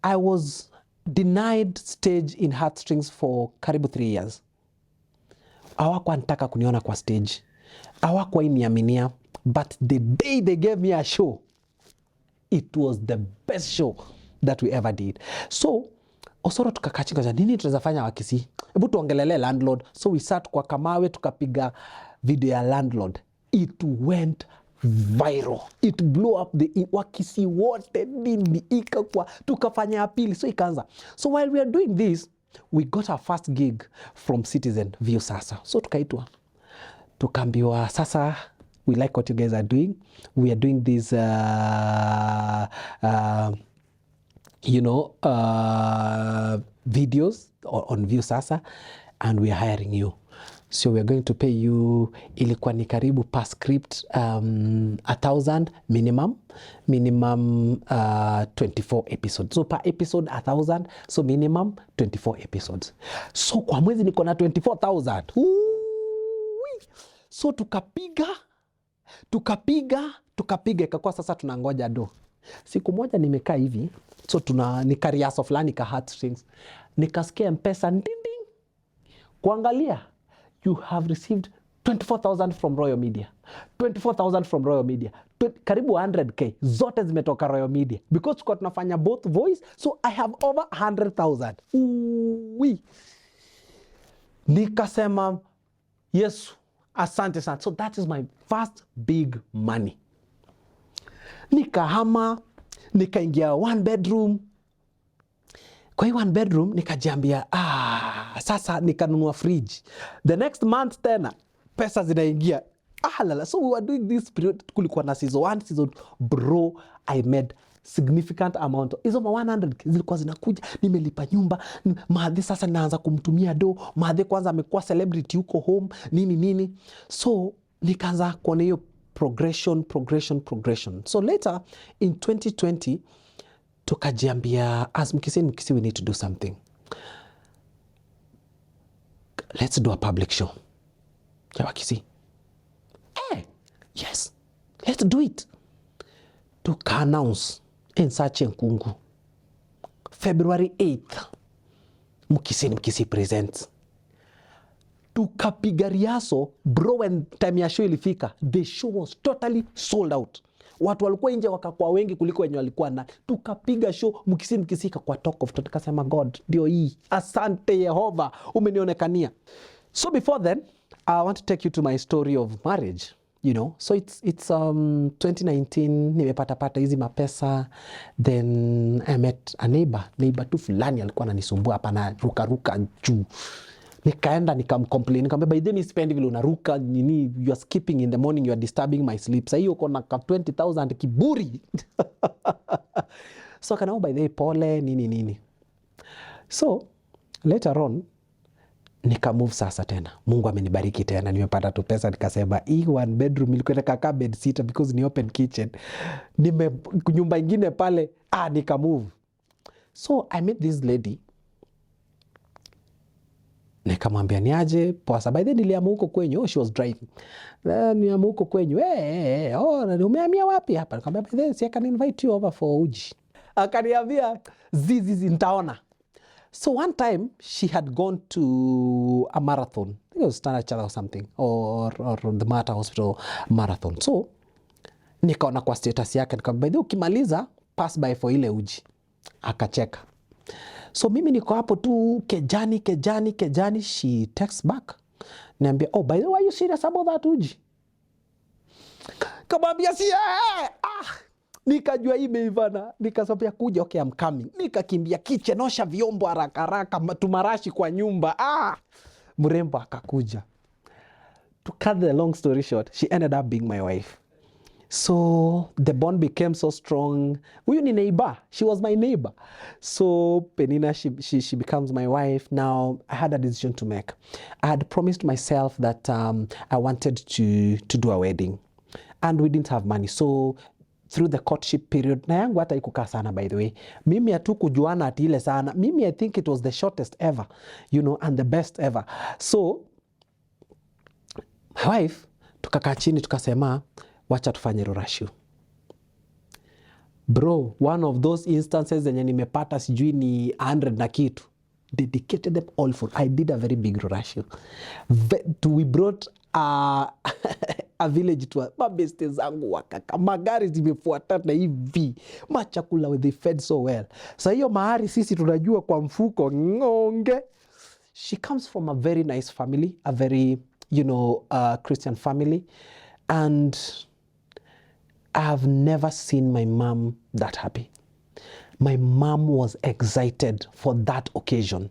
I was denied stage in Heartstrings for karibu 3 years. Hawakuwa nitaka kuniona kwa stage. Hawakuwa niaminia. But the day they gave me a show, it was the best show that we ever did. So, Osoro tukakachika, nini tunaweza fanya Wakisii? Hebu tuongelele landlord. So we sat kwa Kamawe tukapiga video ya landlord. It went viral. It blew up the Wakisii wote nini ikakwa tukafanya apili. So ikaanza. So while we are doing this, we got our first gig from Citizen View sasa. So tukaitwa. Tukaambiwa sasa, we like what you guys are doing. We are doing this videos on View sasa, and we are hiring you. So we are going to pay you, ilikuwa ni karibu per script 1,000 minimum 24 episodes. So per episode 1,000, so minimum 24 episodes. So kwa mwezi niko na 24,000. So tukapiga ikakuwa sasa tunangoja do. Siku moja nimekaa hivi, so nikariaso fulani ka Heartstrings, nikasikia Mpesa ndinding kuangalia, you have received 24,000 from Royal Media, 24,000 from Royal Media, karibu 100k zote zimetoka Royal Media, because tuko tunafanya both voice, so I have over 100,000. Nikasema Yesu asante sana. So that is my first big money. Nikahama, nikaingia 1 bedroom. Kwa hii 1 bedroom nikajiambia sasa nikanunua fridge. The next month tena pesa zinaingia. Lala. So we were doing this period, kulikuwa na season 1, season 2. Bro, I made significant amount. Hizo 100 zilikuwa zinakuja, nimelipa nyumba, Mahadhi sasa naanza kumtumia do. Mahadhi kwanza amekuwa celebrity huko home, nini. So nikaanza kuona hiyo progression. So later in 2020 tukajiambia as Mkisii we need to do something. Let's do a public show. Ya Wakisii. Yes, let's do it. Tuka-announce Ensache Nkungu February 8th, Mkisii presents. Tukapiga riaso, bro, when time ya show ilifika, the show was totally sold out. Watu walikuwa nje wakakuwa wengi kuliko wenye walikuwa na. Tukapiga show, Mkisii kwa talk of, tukasema God, ndio hii. Asante Yehova, umenionekania. So before then, I want to take you to my story of marriage. You know, so it's 2019, nimepata hizi mapesa. Then I met a neighbor tu fulani alikuwa ananisumbua hapa na ruka juu. Nikaenda nikamcomplain, nikamwambia by the way spend vile unaruka nini, you are skipping in the morning, you are disturbing my sleep. Sasa hiyo kona 20,000 kiburi. So kana by the way pole nini. So later on nika-move sasa tena. Mungu amenibariki tena. Nimepata tu pesa, nikasema hii 1 bedroom ilikuwa kaka bed sitter because ni open kitchen. Nyumba ingine pale, nika-move. So I met this lady. Nikamwambia niaje, poa sababu by then niliamua huko kwenyu, she was driving. Niamua huko kwenyu, umehamia wapi hapa? Nikamwambia by then I can invite you over for uji. Akaniambia zizi nitaona. So one time she had gone to a marathon. I think it was Standard Chartered or something, or the Mater Hospital marathon. So nikaona kwa status yake, nikamwambia ukimaliza pass by for ile uji. Akacheka. So mimi niko hapo tu kejani. She texts back. Niambia, oh, by the way, are you serious about that uji? Kamwambia si nikajua imeivana, nikasopia kuja, okay, I'm coming. Nikakimbia kitchen, osha vyombo haraka, tumarashi kwa nyumba. Mrembo akakuja. To cut the long story short, she ended up being my wife. So the bond became so strong. Huyu ni neighbor. She was my neighbor. So Penina, she becomes my wife. Now I had a decision to make. I had promised myself that I wanted to do a wedding. And we didn't have money. So through the courtship period, na yangu hata ikukaa sana, by the way. Mimi hatu kujuana ati ile sana. Mimi, I think it was the shortest ever, and the best ever. So my wife, tukakaa chini tukasema, wacha tufanye rurashu. Bro, one of those instances zenye nimepata sijui ni 100 na kitu. Dedicated them all for. I did a very big rurashu. We brought a village to mabeste zangu wakaka. Magari zimefuatana hivi. Machakula, they fed so well. Sa hiyo mahari sisi tunajua kwa mfuko ngonge. She comes from a very nice family, a very, Christian family. And I have never seen my mom that happy. My mom was excited for that occasion,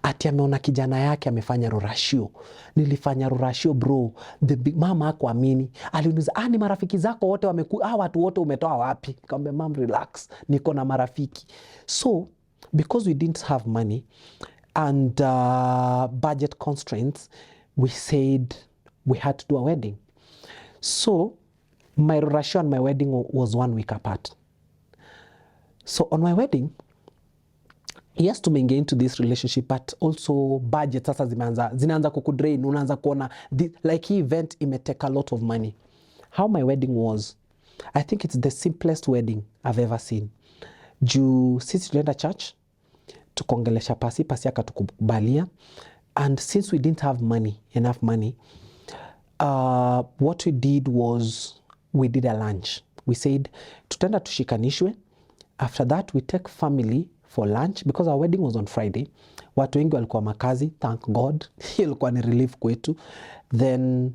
Ati ameona kijana yake amefanya rurashio. Nilifanya rurashio, bro. The big mama hakuamini. Aliniuliza, ni marafiki zako wote watu wote umetoa wapi? Nikamwambia, mom, relax. Niko na marafiki. So, because we didn't have money and budget constraints, we said we had to do a wedding. So, my rurashio and my wedding was 1 week apart. So on my wedding, yes, tumeingia into this relationship, but also budget sasa zinaanza kukudrain. Unaanza kuona like hii event imetake a lot of money. How my wedding was, I think it's the simplest wedding I've ever seen. Juu sisi tulienda church, tukongelesha pasi akatukubalia, and since we didn't have enough money, what we did was we did a lunch. We said tutaenda tushikanishwe. After that, we take family for lunch because our wedding was on Friday. Watu wengi walikuwa makazi, thank God. Ilikuwa ni relief kwetu. Then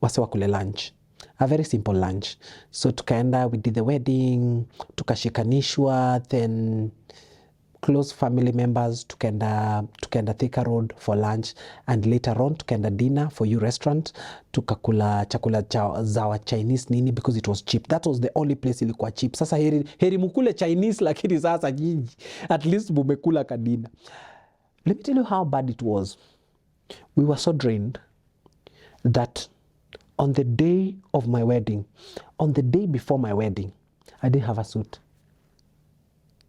wase wakule lunch. A very simple lunch. So tukaenda, we did the wedding, tukashikanishwa, then close family members tukaenda Thika Road for lunch, and later on tukaenda dinner for you restaurant, tukakula chakula za Chinese nini because it was cheap. That was the only place ilikuwa cheap. Sasa heri mukule Chinese, lakini sasa nyinyi at least mumekula kadina. Let me tell you how bad it was. We were so drained that on the day of my wedding, on the day before my wedding, I didn't have a suit.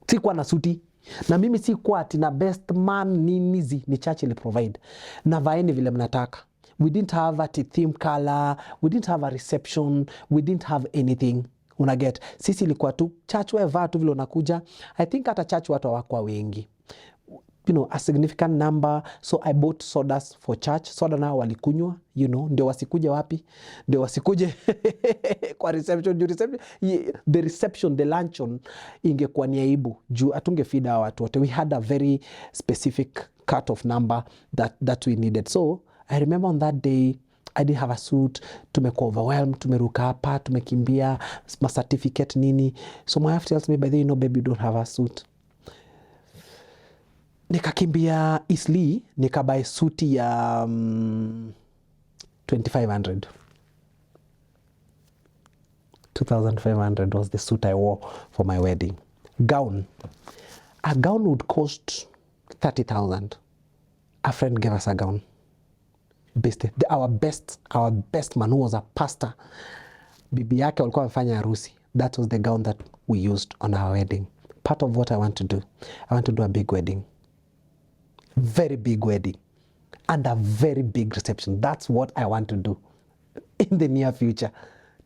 Sikuwa na suti. Na mimi sikuwa ati na best man ninizi, ni church ili provide. Na vaeni vile mnataka. We didn't have a theme color, we didn't have a reception, we didn't have anything. Unaget, sisi ilikuwa tu church weva tu vile unakuja. I think hata church watu hawakuwa wengi. A significant number. So I bought sodas for church. Soda nao walikunywa, ndio wasikuje wapi? Ndio wasikuje kwa reception. The reception, the luncheon, ingekuwa ni aibu. Juu atungefeed hawa watu wote. We had a very specific cut of number that we needed. So I remember on that day, I didn't have a suit. Tumekuwa overwhelmed, tumeruka hapa, tumekimbia, ma certificate nini. So my wife tells me, by the way, baby, you don't have a suit. Nikakimbia Isli, nikabuy suti ya 2,500. 2,500 was the suit I wore for my wedding. Gown. A gown would cost 30,000. A friend gave us a gown. Our best man, who was a pastor, bibi yake walikuwa wamefanya harusi. That was the gown that we used on our wedding. Part of what I want to do, I want to do a big wedding. Very big wedding and a very big reception. That's what I want to do in the near future.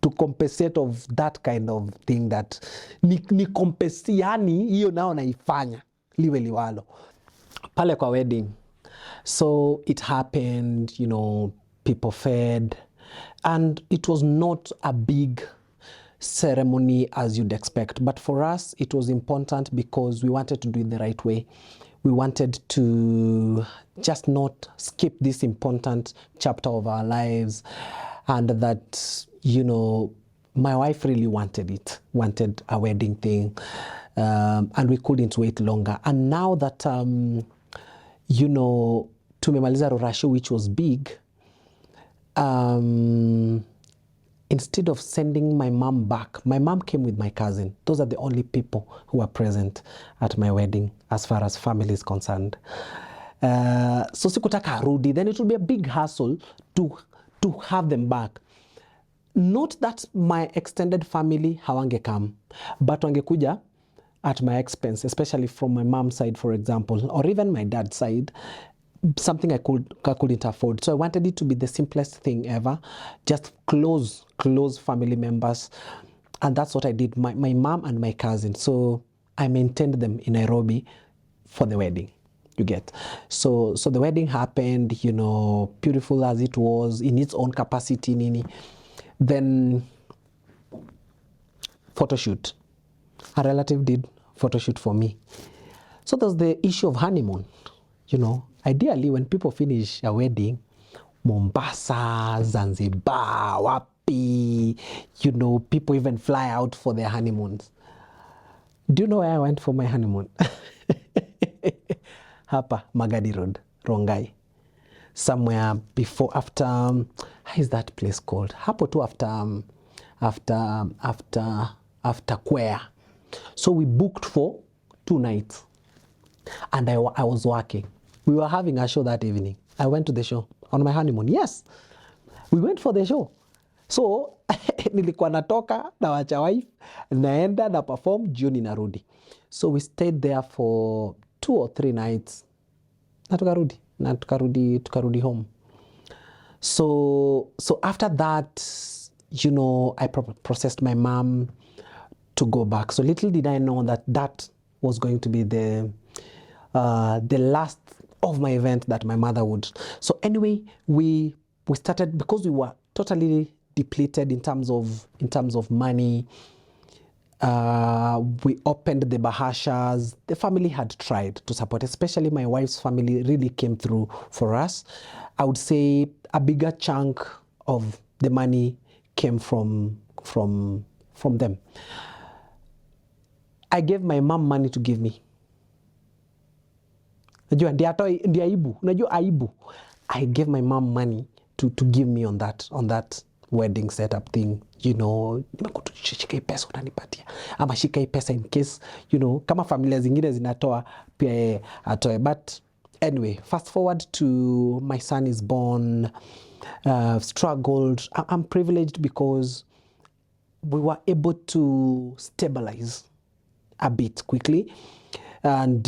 to compensate of that kind of thing that ni compensate, yani hiyo nao naifanya liwe liwalo pale kwa wedding. So it happened, you know, people fed, and it was not a big ceremony as you'd expect, but for us it was important because we wanted to do it the right way. We wanted to just not skip this important chapter of our lives, and that, you know, my wife really wanted a wedding thing, and we couldn't wait longer. And now that you know, tumemaliza Rorasho, which was big, instead of sending my mom back, my mom came with my cousin. Those are the only people who were present at my wedding as far as family is concerned. So sikutaka arudi, then it would be a big hassle to have them back. Not that my extended family hawange come, but wangekuja at my expense, especially from my mom's side, for example, or even my dad's side, something I couldn't afford. So I wanted it to be the simplest thing ever, just close family members. And that's what I did, my mom and my cousin. So I maintained them in Nairobi for the wedding, you get. So the wedding happened, you know, beautiful as it was in its own capacity, nini. Then photo shoot. A relative did photo shoot for me. So there's the issue of honeymoon, you know. Ideally, when people finish a wedding, Mombasa, Zanzibar, Wapi, you know, people even fly out for their honeymoons. Do you know where I went for my honeymoon? Hapa, Magadi Road, Rongai. Somewhere before, after, how is that place called? Hapo tu after Kwea. So we booked for 2 nights. And I was working. We were having a show that evening. I went to the show on my honeymoon. Yes, we went for the show. So nilikuwa natoka na wacha wife, naenda na perform, jioni narudi. So we stayed there for 2 or 3 nights. Na tukarudi home. So after that, you know, I processed my mom to go back. So little did I know that was going to be the last of my event that my mother would. So anyway, we started, because we were totally depleted in terms of money. We opened the bahashas. The family had tried to support, especially my wife's family really came through for us. I would say a bigger chunk of the money came from them. I gave my mom money to give me. Unajua ndio aibu. Unajua aibu. I gave my mom money to give me on that wedding setup thing. You know, shika hii pesa unanipatia. Ama shika hii pesa in case, you know, kama familia zingine zinatoa pia atoe. But anyway, fast forward to my son is born, struggled. I'm privileged because we were able to stabilize a bit quickly, and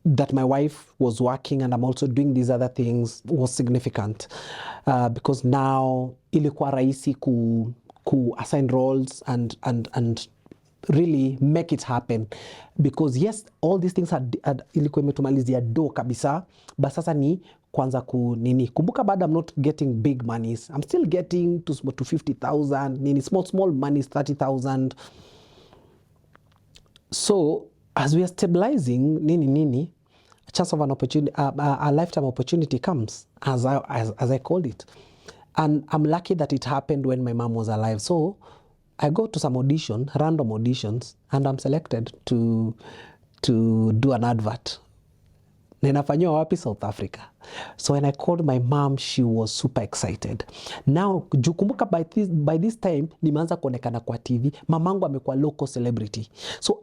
that my wife was working and I'm also doing these other things was significant, because now ilikuwa rahisi ku assign roles and really make it happen, because yes, all these things had ilikuwa imetumalizia do kabisa, but sasa ni kwanza kumbuka bado I'm not getting big monies. I'm still getting to 50,000 nini, small monies, 30,000. So as we are stabilizing nini, a chance of an opportunity, a lifetime opportunity comes, as I called it. And I'm lucky that it happened when my mom was alive. So I go to some random auditions, and I'm selected to do an advert. Ninafanywa wapi? South Africa. So when I called my mom, she was super excited. Now, jukumbuka by this time, nimeanza kuonekana kwa TV. Mamangu amekuwa local celebrity. So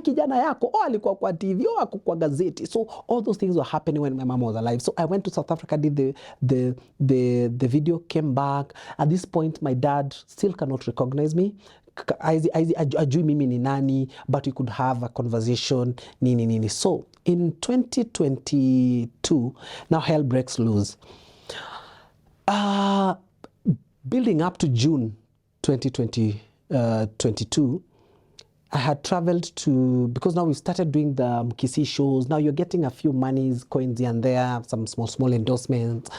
kijana yako, alikuwa kwa TV, ako kwa gazeti. So all those things were happening when my mom was alive. So I went to South Africa, did the video, came back. At this point, my dad still cannot recognize me. Ajui mimi ni nani, but we could have a conversation, nini. So in 2022, now hell breaks loose. building up to June 2022, I had traveled to, because now we started doing the Mkisii shows. Now you're getting a few monies, coins here and there, some small endorsements.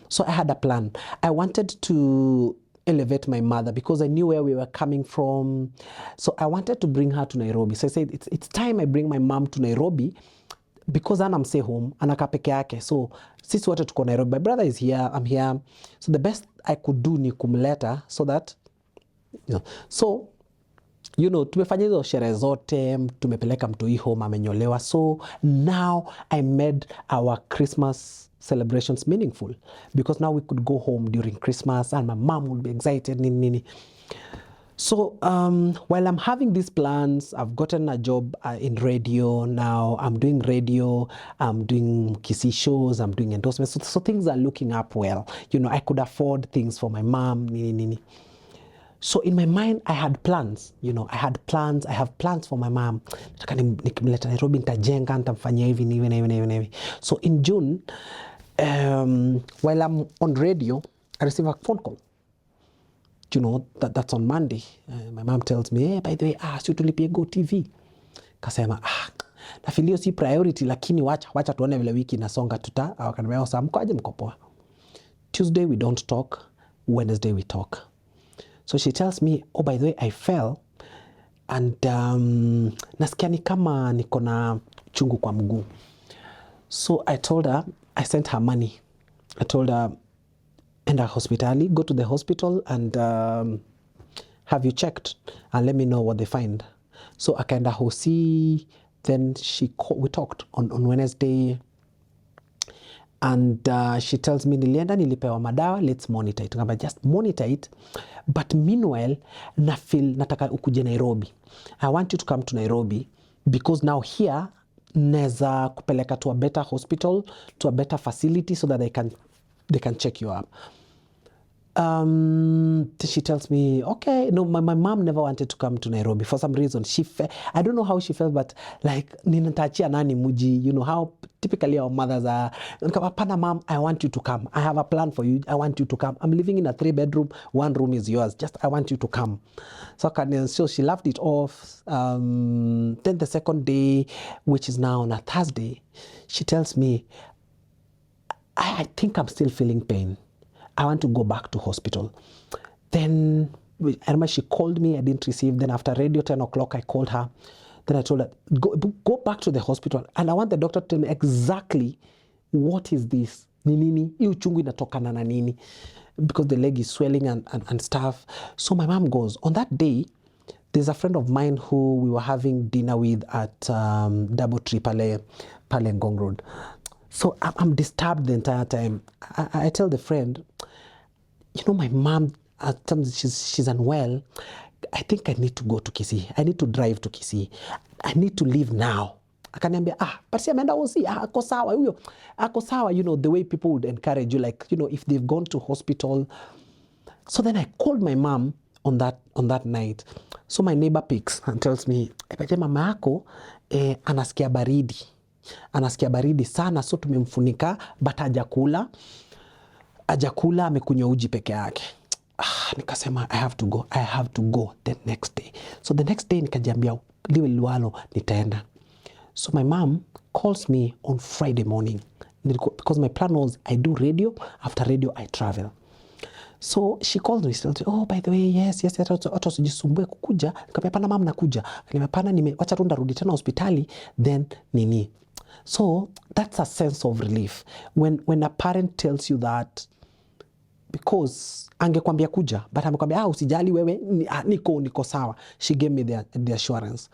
So I had a plan. I wanted to elevate my mother because I knew where we were coming from. So I wanted to bring her to Nairobi. So I said, it's time I bring my mom to Nairobi because ana mse home, anakaa peke yake. So sisi wote tuko Nairobi. My brother is here, I'm here. So the best I could do ni kumleta so that, so, tumefanya hizo sherehe zote, tumepeleka mtoi home, amenyolewa. So now I made our Christmas celebrations meaningful because now we could go home during Christmas and my mom would be excited. Nini. So while I'm having these plans, I've gotten a job in radio now. I'm doing radio, I'm doing Kisii shows, I'm doing endorsements. So things are looking up well. I could afford things for my mom. Nini. So in my mind, I had plans, I have plans for my mom. Nikimleta Nairobi, nitajenga, nitamfanyia hivi. So in June, while I'm on radio, I receive a phone call. That's on Monday. My mom tells me, hey, by the way, si tulipie Go TV. Kasema, nafilio si priority, lakini wacha tuone vile wiki inasonga wakaniambia, mkoaje mkopoa. Tuesday we don't talk, Wednesday we talk. So she tells me, oh, by the way, I fell and nasikia ni kama niko na chungu kwa mguu. So I told her, I sent her money. I told her, enda hospitali, go to the hospital and have you checked and let me know what they find. So akaenda hosi, then we talked on Wednesday. And she tells me, nilienda nilipewa madawa, let's monitor it. Just monitor it. But meanwhile, nataka ukuje Nairobi. I want you to come to Nairobi because now here, neza kupeleka to a better hospital, to a better facility so that they can check you up. She tells me, okay, no, my mom never wanted to come to Nairobi for some reason. I don't know how she felt, but like, ninatachia nani muji, how typically our mothers are. Pana mom, I want you to come. I have a plan for you. I want you to come. I'm living in a 3-bedroom. 1 room is yours. Just, I want you to come. So she laughed it off. Then the second day, which is now on a Thursday, she tells me, I think I'm still feeling pain. I want to go back to hospital. Then, I remember she called me, I didn't receive. Then after radio 10 o'clock, I called her. Then I told her, go back to the hospital. And I want the doctor to tell me exactly what is this. Nini, hiyo chungu inatokana na nini. Because the leg is swelling and stuff. So my mom goes. On that day, there's a friend of mine who we were having dinner with at Double Tree Pale Ngong Road. So I'm disturbed the entire time. I tell the friend, my mom, she's unwell. I think I need to go to Kisii. I need to drive to Kisii. I need to leave now. Akaniambia, but si ameenda hosi, ako sawa huyo. Ako sawa, the way people would encourage you, like, if they've gone to hospital. So then I called my mom on that night. So my neighbor picks and tells me, mama yako anasikia baridi sana, so tumemfunika, but hajakula, amekunywa uji peke yake. Nikasema, I have to go the next day. So the next day nikajiambia, liwe liwalo nitaenda. So my mom calls me on Friday morning because my plan was I do radio, after radio I travel. So she calls me, she tells me, oh, by the way, yes, hata usijisumbue kukuja. Nikamwambia, pana mama nakuja. Nikamwambia, wacha tu ndarudi tena hospitali, then nini. So that's a sense of relief. When a parent tells you that, because angekwambia kuja, but amekwambia, usijali wewe, niko sawa. She gave me the assurance.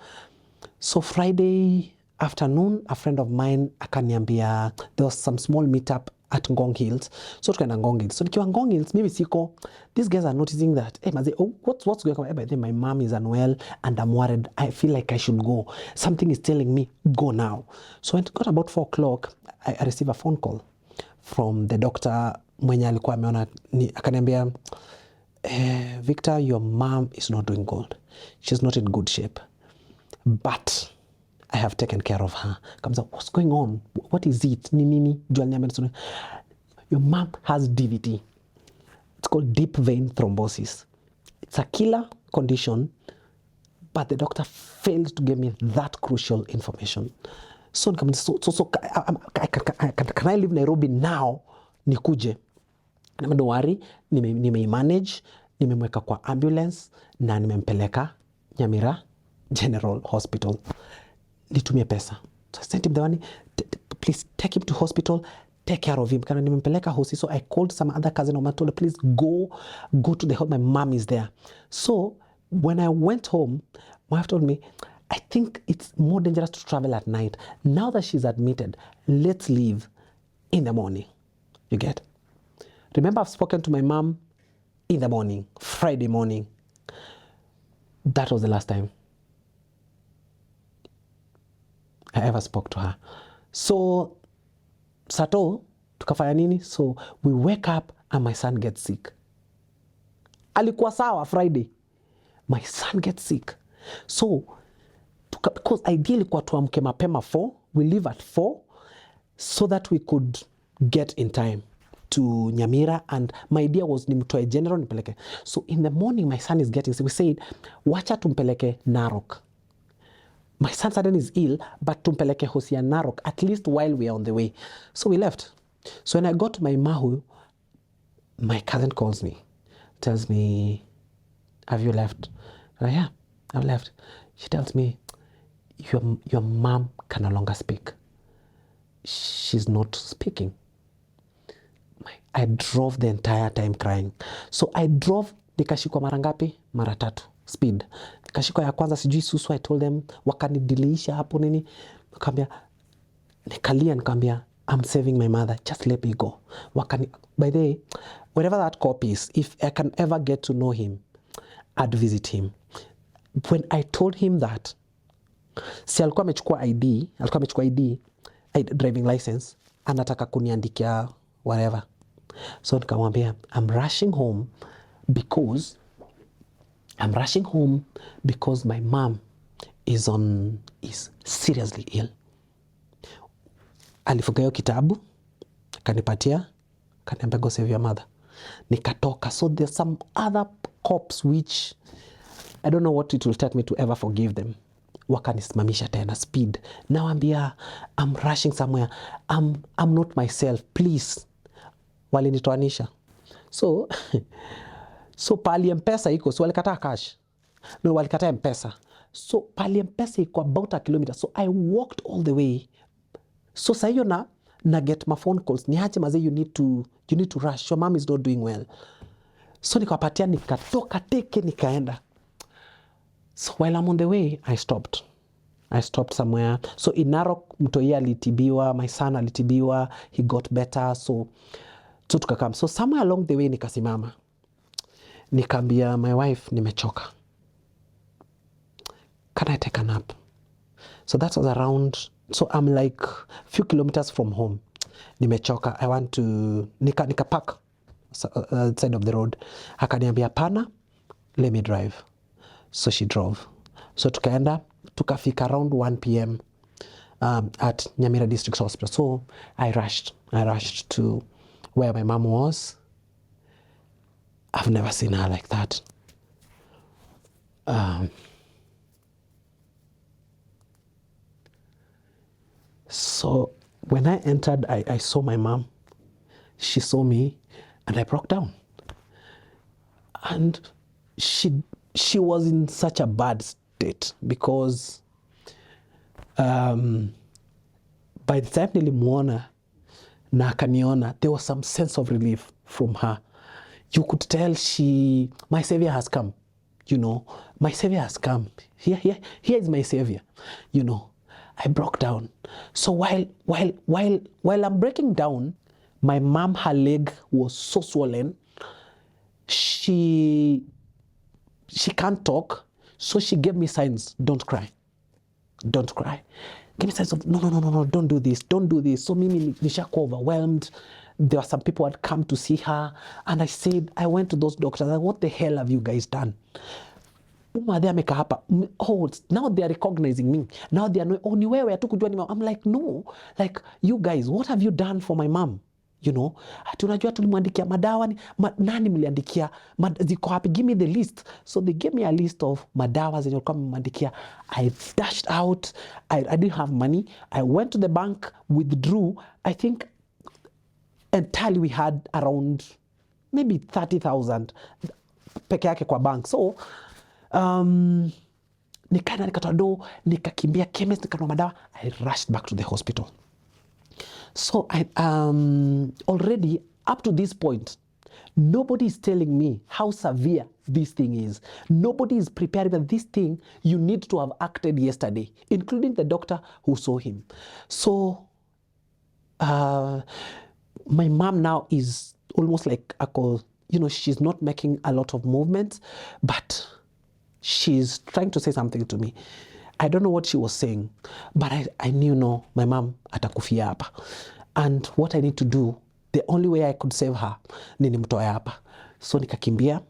So Friday afternoon, a friend of mine akaniambia, there was some small meetup at Ngong Hills. So tukaenda Ngong Hills. So nikiwa Ngong Hills, mimi siko, these guys are noticing that, hey, maze, what's going on? Hey, my mom is unwell and I'm worried. I feel like I should go. Something is telling me, go now. So when it got about 4 o'clock, I received a phone call from the doctor mwenye alikuwa ameona, akaniambia, Victor, your mom is not doing good. She's not in good shape. But I have taken care of her. Comes up, what's going on? What is it? Your mom has DVT. It's called deep vein thrombosis. It's a killer condition, but the doctor failed to give me that crucial information. So can I leave Nairobi now? Nikuje. Don't worry, nime-manage, nimemweka kwa ambulance na nimempeleka Nyamira General Hospital. Nitumie pesa. So I sent him the money, please take him to hospital, take care of him. Kana nimempeleka hosi. So I called some other cousin of mine, told her, please go to the hospital. My mom is there. So when I went home, my wife told me, I think it's more dangerous to travel at night. Now that she's admitted, let's leave in the morning. You get? Remember, I've spoken to my mom in the morning, Friday morning. That was the last time I ever spoke to her. So, Sato, tukafanya nini? So, we wake up and my son gets sick. Alikuwa sawa Friday. My son gets sick. So, because ideally kwa tuamke mapema 4, we leave at 4 so that we could get in time to Nyamira, and my idea was nimtoe general nipeleke. So in the morning my son is getting sick. We said wacha tumpeleke Narok. My son suddenly is ill, but tumpeleke hosia Narok at least while we are on the way. So we left. So when I got to my Mahu, my cousin calls me, tells me, have you left? And yeah, I've left. She tells me, your mom can no longer speak. She's not speaking. I drove the entire time crying. So I drove, nikashikwa mara ngapi? Mara 3, speed. Nikashikwa ya kwanza sijui susu, I told them, wakanidilisha hapo nini. Nikalia, I'm saving my mother, just let me go. By the way, wherever that cop is, if I can ever get to know him, I'd visit him. When I told him that, si alikuwa amechukua ID, driving license, anataka kuniandikia whatever. So nikamwambia, I'm rushing home because my mom is seriously ill. Alifunga hiyo kitabu, akanipatia, akaniambia go save your mother. Nikatoka. So there's some other cops which I don't know what it will take me to ever forgive them. Wakanisimamisha tena speed. Nawaambia, I'm rushing somewhere. I'm not myself. Please. Walinitoanisha. So pali Mpesa iko. So walikataa cash. No, walikataa Mpesa. So pali Mpesa iko about a kilometer. So I walked all the way. So sa hiyo na get my phone calls. Niache maze, you need to rush. Your mom is not doing well. So nikawapatia, nikatoka teke, nikaenda. So while I'm on the way, I stopped somewhere. So in Narok, mtoi alitibiwa, my son alitibiwa, he got better. So tukakam. So somewhere along the way nikasimama. Nikaambia my wife, nimechoka. Can I take a nap? So that was around, so I'm like a few kilometers from home. Nimechoka. I want to, nika park side of the road. Akaniambia, pana, let me drive. So she drove. So tukafika around 1 p.m. At Nyamira District Hospital. So I rushed to where my mom was. I've never seen her like that. So when I entered, I saw my mom. She saw me and I broke down. And she was in such a bad state because by the time nilimuona na akaniona, there was some sense of relief from her. You could tell my savior has come, my savior has come. Here is my savior, I broke down. So while I'm breaking down, my mom, her leg was so swollen. She can't talk, so she gave me signs, don't cry. Give me signs of, no, don't do this. So mimi nishakuwa overwhelmed. There were some people who had come to see her, and I went to those doctors, like, what the hell have you guys done? Now they are recognizing me. Now they are knowing, ni wewe tu kujua ni mama. I'm like, no, like, you guys, what have you done for my mom? you know, ati unajua tulimwandikia madawa nani mliandikia ziko hapi, give me the list. So they gave me a list of madawa zenye walikuwa wamemwandikia. I dashed out. I didn't have money. I went to the bank, withdrew. I think entirely we had around maybe 30,000 peke yake kwa bank. So nikaenda nikatoa do, nikakimbia chemist, nikanunua madawa. I rushed back to the hospital. So I already up to this point, nobody is telling me how severe this thing is. Nobody is preparing that this thing, you need to have acted yesterday, including the doctor who saw him. So my mom now is almost like, you know, she's not making a lot of movements, but she's trying to say something to me. I don't know what she was saying, but I knew, no, my mom atakufia hapa. And what I need to do, the only way I could save her, ni nimtoe hapa. So nikakimbia,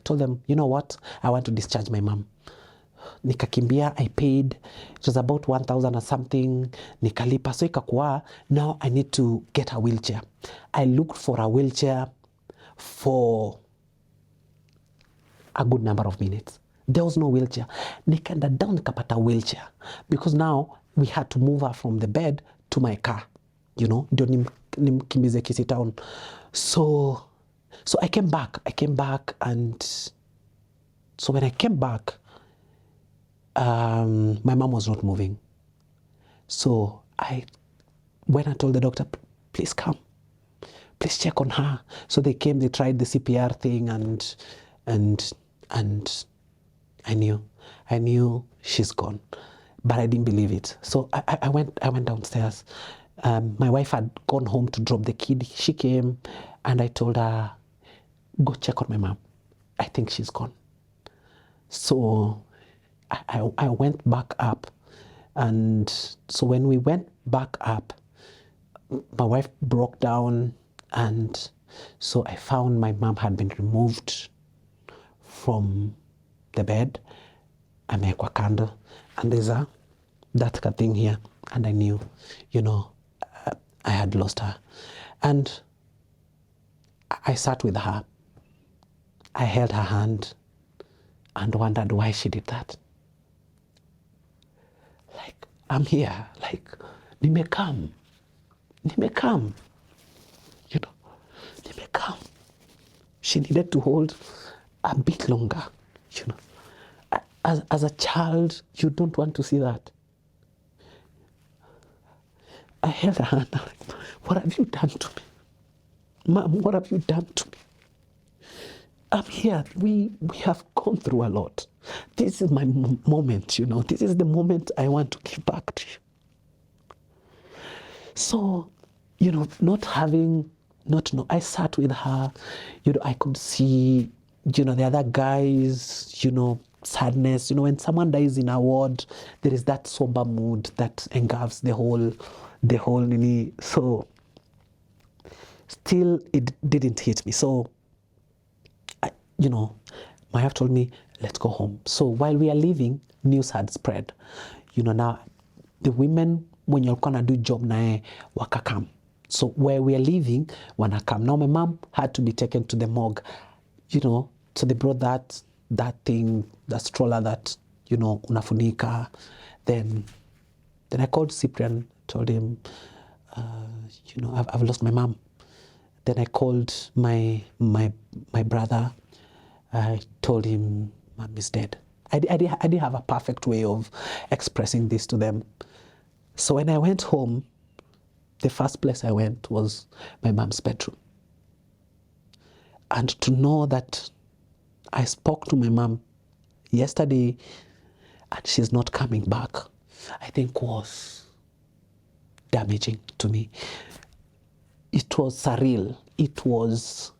told them, you know what, I want to discharge my mom. Nikakimbia, I paid, it was about 1,000 or something, nikalipa. So ikakuwa, now I need to get a wheelchair. I looked for a wheelchair for a good number of minutes. There was no wheelchair. Nikaenda down, nikapata wheelchair. Because now we had to move her from the bed to my car. You know, ndio nimkimbize Kisii town. So I came back, and so when I came back, my mom was not moving. So I went and told the doctor, please come, please check on her. So they came, they tried the CPR thing, and I knew she's gone, but I didn't believe it. So I went downstairs. My wife had gone home to drop the kid. She came, and I told her, go check on my mom. I think she's gone. So I went back up, and so when we went back up, my wife broke down, and so I found my mom had been removed from the bed, amewekwa kando, and there's that thing here, and I knew, you know, I had lost her. And I sat with her. I held her hand and wondered why she did that. Like, I'm here, like, nimekam, you know, nimekam. She needed to hold a bit longer, you know. As a child, you don't want to see that. I held her hand, like, what have you done to me? Mom, what have you done to me? I'm here. We have gone through a lot. This is my moment, you know. This is the moment I want to give back to you. So, you know, I sat with her, you know, I could see, you know, the other guys, you know, sadness. You know, when someone dies in a ward, there is that somber mood that engulfs the whole so still it didn't hit me. So you know, my wife told me, let's go home. So while we are leaving, news had spread. You know, now the women, when you're gonna do job nae, wakakam. So where we are leaving, wanakam. Now my mom had to be taken to the morgue, you know, so they brought that thing, the stroller that, you know, unafunika. Then I called Cyprian, told him, you know, I've lost my mom. Then I called my brother. I told him, Mom is dead. I didn't have a perfect way of expressing this to them. So when I went home, the first place I went was my mom's bedroom. And to know that I spoke to my mom yesterday and she's not coming back, I think was damaging to me. It was surreal. It was,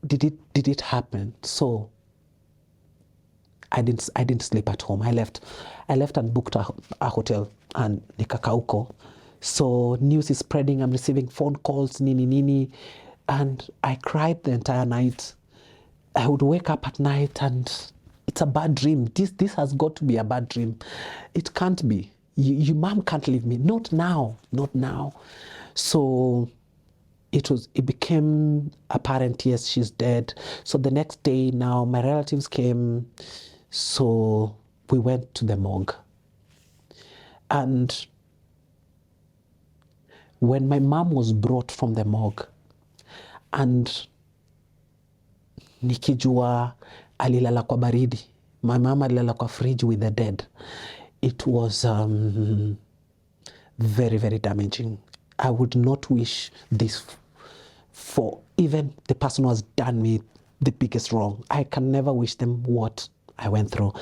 did it happen? So I didn't sleep at home. I left and booked a hotel and nikakauko. So news is spreading. I'm receiving phone calls, nini, and I cried the entire night. I would wake up at night and it's a bad dream. This has got to be a bad dream. It can't be. Your mom can't leave me. Not now. So it became apparent, yes, she's dead. So the next day now, my relatives came, so we went to the morgue. And when my mom was brought from the morgue, and nikijua alilala kwa baridi, my mom alilala kwa fridge with the dead, it was very, very damaging. I would not wish this for even the person who has done me the biggest wrong. I can never wish them what I went through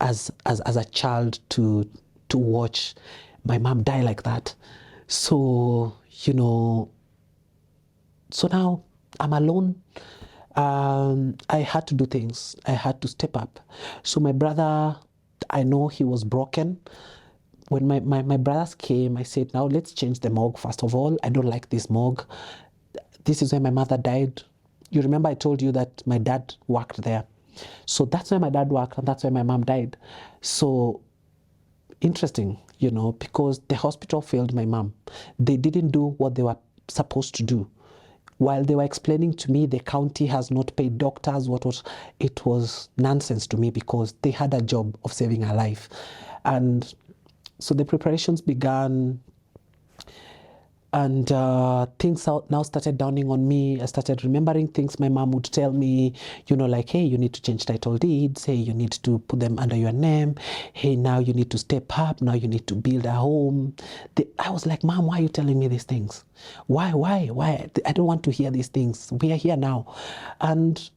as a child to watch my mom die like that. So, so now I'm alone. I had to do things. I had to step up. So my brother, I know he was broken. When my brothers came, I said, now let's change the morgue first of all. I don't like this morgue. This is where my mother died. You remember I told you that my dad worked there. So that's where my dad worked, and that's where my mom died. So interesting, because the hospital failed my mom. They didn't do what they were supposed to do. While they were explaining to me the county has not paid doctors, it was nonsense to me, because they had a job of saving her life. And so the preparations began, and things now started dawning on me. I started remembering things my mom would tell me, like, hey, you need to change title deeds. Hey, you need to put them under your name. Hey, now you need to step up. Now you need to build a home. I was like, Mom, why are you telling me these things? Why? I don't want to hear these things. We are here now. And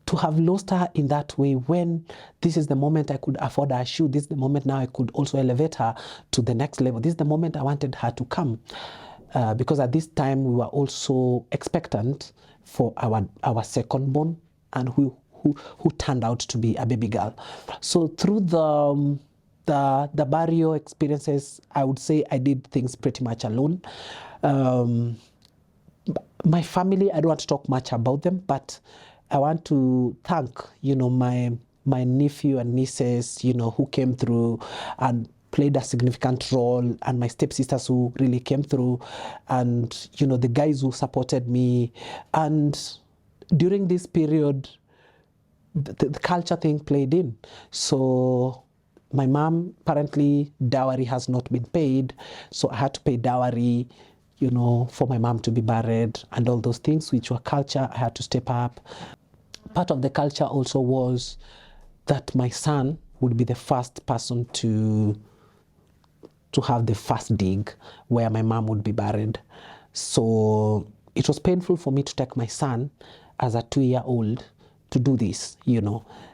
to have lost her in that way, when this is the moment I could afford her shoe, this is the moment now I could also elevate her to the next level. This is the moment I wanted her to come. Because at this time we were also expectant for our second born, and who turned out to be a baby girl. So through the burial experiences, I would say I did things pretty much alone. My family, I don't want to talk much about them, but I want to thank, my nephew and nieces, who came through and played a significant role, and my stepsisters who really came through, and, the guys who supported me. And during this period, the culture thing played in. So my mom, apparently, dowry has not been paid, so I had to pay dowry, for my mom to be buried, and all those things which were culture. I had to step up. Part of the culture also was that my son would be the first person to have the first dig where my mom would be buried. So it was painful for me to take my son as a 2-year-old to do this,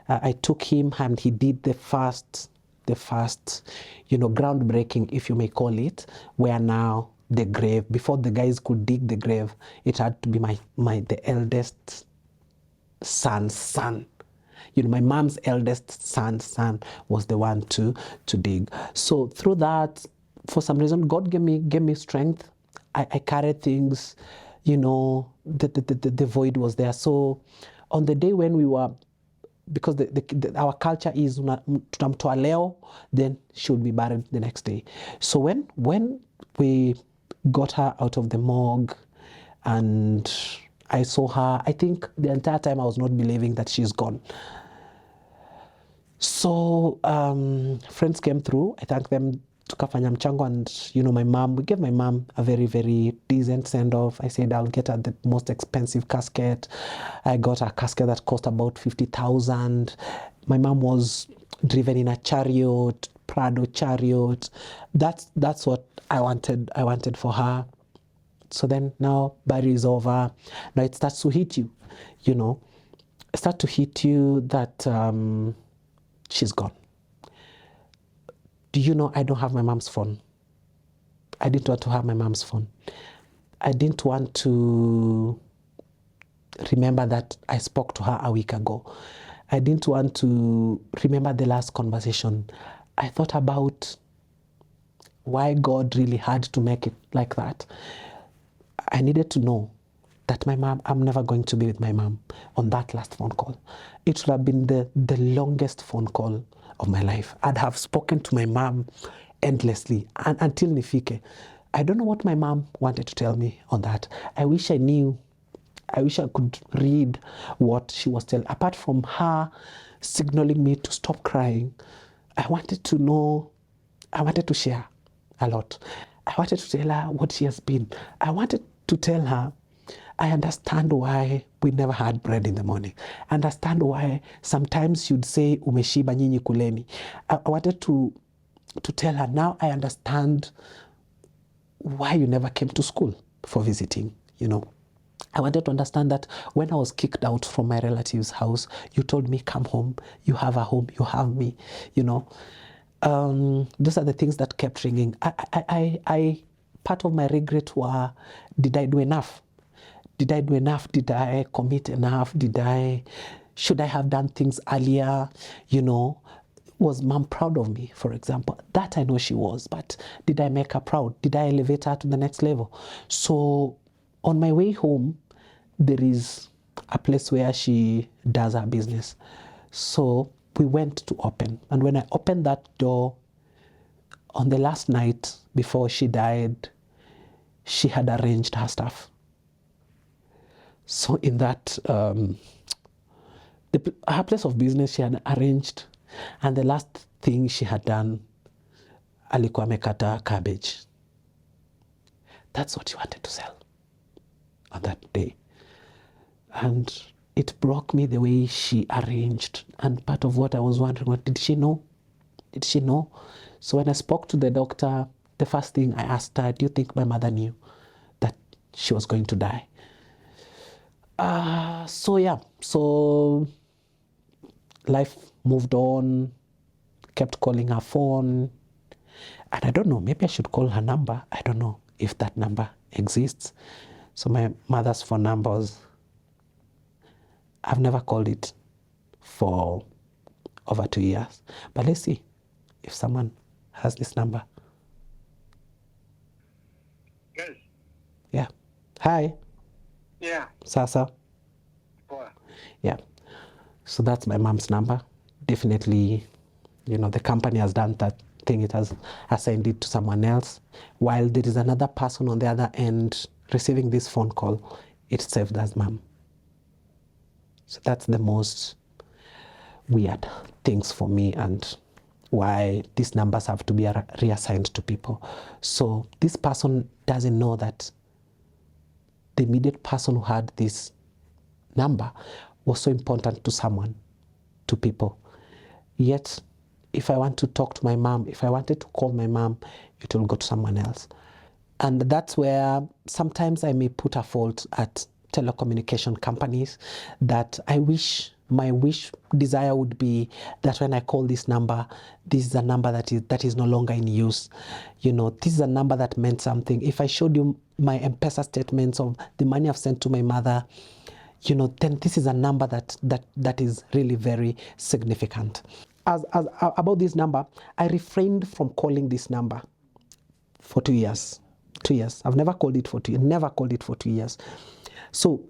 I took him, and he did the first, groundbreaking, if you may call it, where now the grave, before the guys could dig the grave, it had to be the eldest son's son. My mom's eldest son's son was the one to dig. So through that, for some reason, God gave me strength. I carried things, the void was there. So on the day when we were, because our culture is tunamtoa leo, then she would be buried the next day. So when we got her out of the morgue and I saw her, I think the entire time I was not believing that she's gone. So friends came through. I thanked them, tukafanya mchango, and my mom, we gave my mom a very, very decent send-off. I said I'll get her the most expensive casket. I got a casket that cost about 50,000. My mom was driven in a chariot, Prado chariot. That's what I wanted for her. So then now burial is over. Now it starts to hit you, It starts to hit you that she's gone. Do you know I don't have my mom's phone? I didn't want to have my mom's phone. I didn't want to remember that I spoke to her a week ago. I didn't want to remember the last conversation. I thought about why God really had to make it like that. I needed to know that my mom, I'm never going to be with my mom on that last phone call. It would have been the longest phone call of my life. I'd have spoken to my mom endlessly and until nifike. I don't know what my mom wanted to tell me on that. I wish I knew. I wish I could read what she was telling. Apart from her signaling me to stop crying, I wanted to know, I wanted to share a lot. I wanted to tell her what she has been. I wanted to tell her, I understand why we never had bread in the morning. I understand why sometimes you'd say, umeshiba nyinyi kuleni. I wanted to tell her, now I understand why you never came to school for visiting, you know. I wanted to understand that when I was kicked out from my relative's house, you told me, come home, you have a home, you have me, you know. Those are the things that kept ringing. Part of my regret were, did I do enough? Did I do enough? Did I commit enough? Should I have done things earlier? You know, was mom proud of me, for example? That I know she was, but did I make her proud? Did I elevate her to the next level? So on my way home, there is a place where she does her business. So we went to open. And when I opened that door, on the last night before she died, she had arranged her stuff. So in that, her place of business, she had arranged. And the last thing she had done, alikuwa amekata cabbage. That's what she wanted to sell on that day. And it broke me the way she arranged. And part of what I was wondering, what did she know? Did she know? So when I spoke to the doctor, the first thing I asked her, do you think my mother knew that she was going to die? So life moved on, kept calling her phone. And I don't know, maybe I should call her number. I don't know if that number exists. So my mother's phone number was, I've never called it for over 2 years. But let's see if someone has this number. Yes. Yeah. Hi. Yeah. Sasa. Poa. Yeah. So that's my mom's number. Definitely, you know, the company has done that thing. It has assigned it to someone else. While there is another person on the other end receiving this phone call, it's saved as mom. So that's the most weird things for me, and why these numbers have to be reassigned to people. So this person doesn't know that the immediate person who had this number was so important to someone, to people. Yet, if I want to talk to my mom, if I wanted to call my mom, it will go to someone else. And that's where sometimes I may put a fault at telecommunication companies, that my desire would be that when I call this number, this is a number that is no longer in use. You know, this is a number that meant something. If I showed you my Mpesa statements of the money I've sent to my mother, you know, then this is a number that is really very significant. About this number, I refrained from calling this number for 2 years. 2 years. I've never called it for 2 years. Never called it for 2 years. So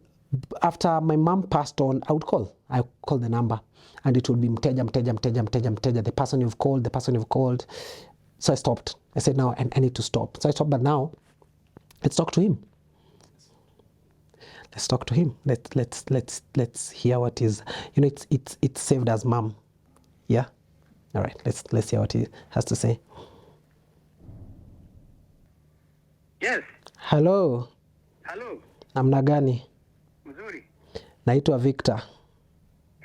after my mom passed on, I would call. I call the number, and it would be mteja. The person you've called. So I stopped. I said, no, I need to stop. So I stopped. But now, let's talk to him. Let's talk to him. Let's hear what is. You know, it's saved as mom. Yeah. All right. Let's hear what he has to say. Yes. Hello. Hello. Namna gani? Mzuri. Naitwa Victor.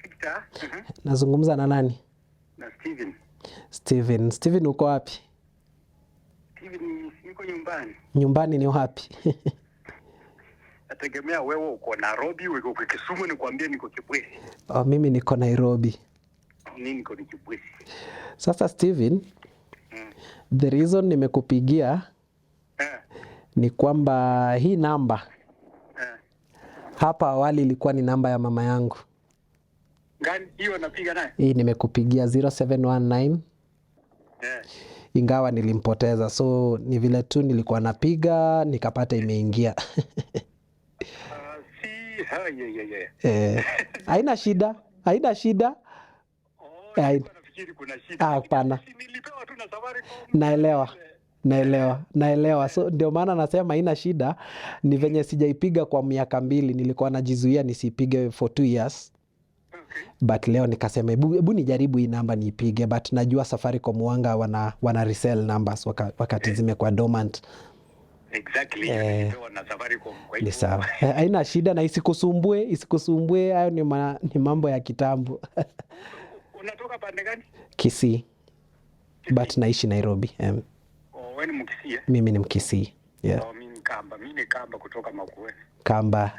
Victor? Nazungumza na nani? Na Steven. Steven uko wapi? Steven yuko nyumbani. Nyumbani ni wapi? Nategemea wewe uko Nairobi, uko Kisumu, nikwambie niko Kibwezi. Oh, mimi niko Nairobi. Mimi niko Kibwezi. Sasa Steven, the reason nimekupigia ni kwamba hii namba hapa awali ilikuwa ni namba ya mama yangu. Gani hiyo napiga naye? Hii nimekupigia 0719. Ingawa nilimpoteza, so ni vile tu nilikuwa napiga nikapata imeingia. Haina shida. Nafikiri kuna shida. Hapana. Nilipewa tu na Safaricom. Naelewa. naelewa. So ndio maana nasema haina shida, ni venye sijaipiga kwa miaka 2, nilikuwa najizuia nisipige for 2 years. Okay. But leo nikasema hebu nijaribu hii namba niipige, but najua Safaricom wanga wana resell numbers wakati zimekuwa dormant. Exactly. Na Safaricom kwa hivyo. Ni sawa. Haina shida na isikusumbue, hayo ni mambo ya kitambo. Unatoka pande gani? Kisii. But naishi Nairobi. Wewe ni Mkisii? Mimi ni Mkisii. Yeah. Mimi ni Kamba kutoka Makueni. Kamba.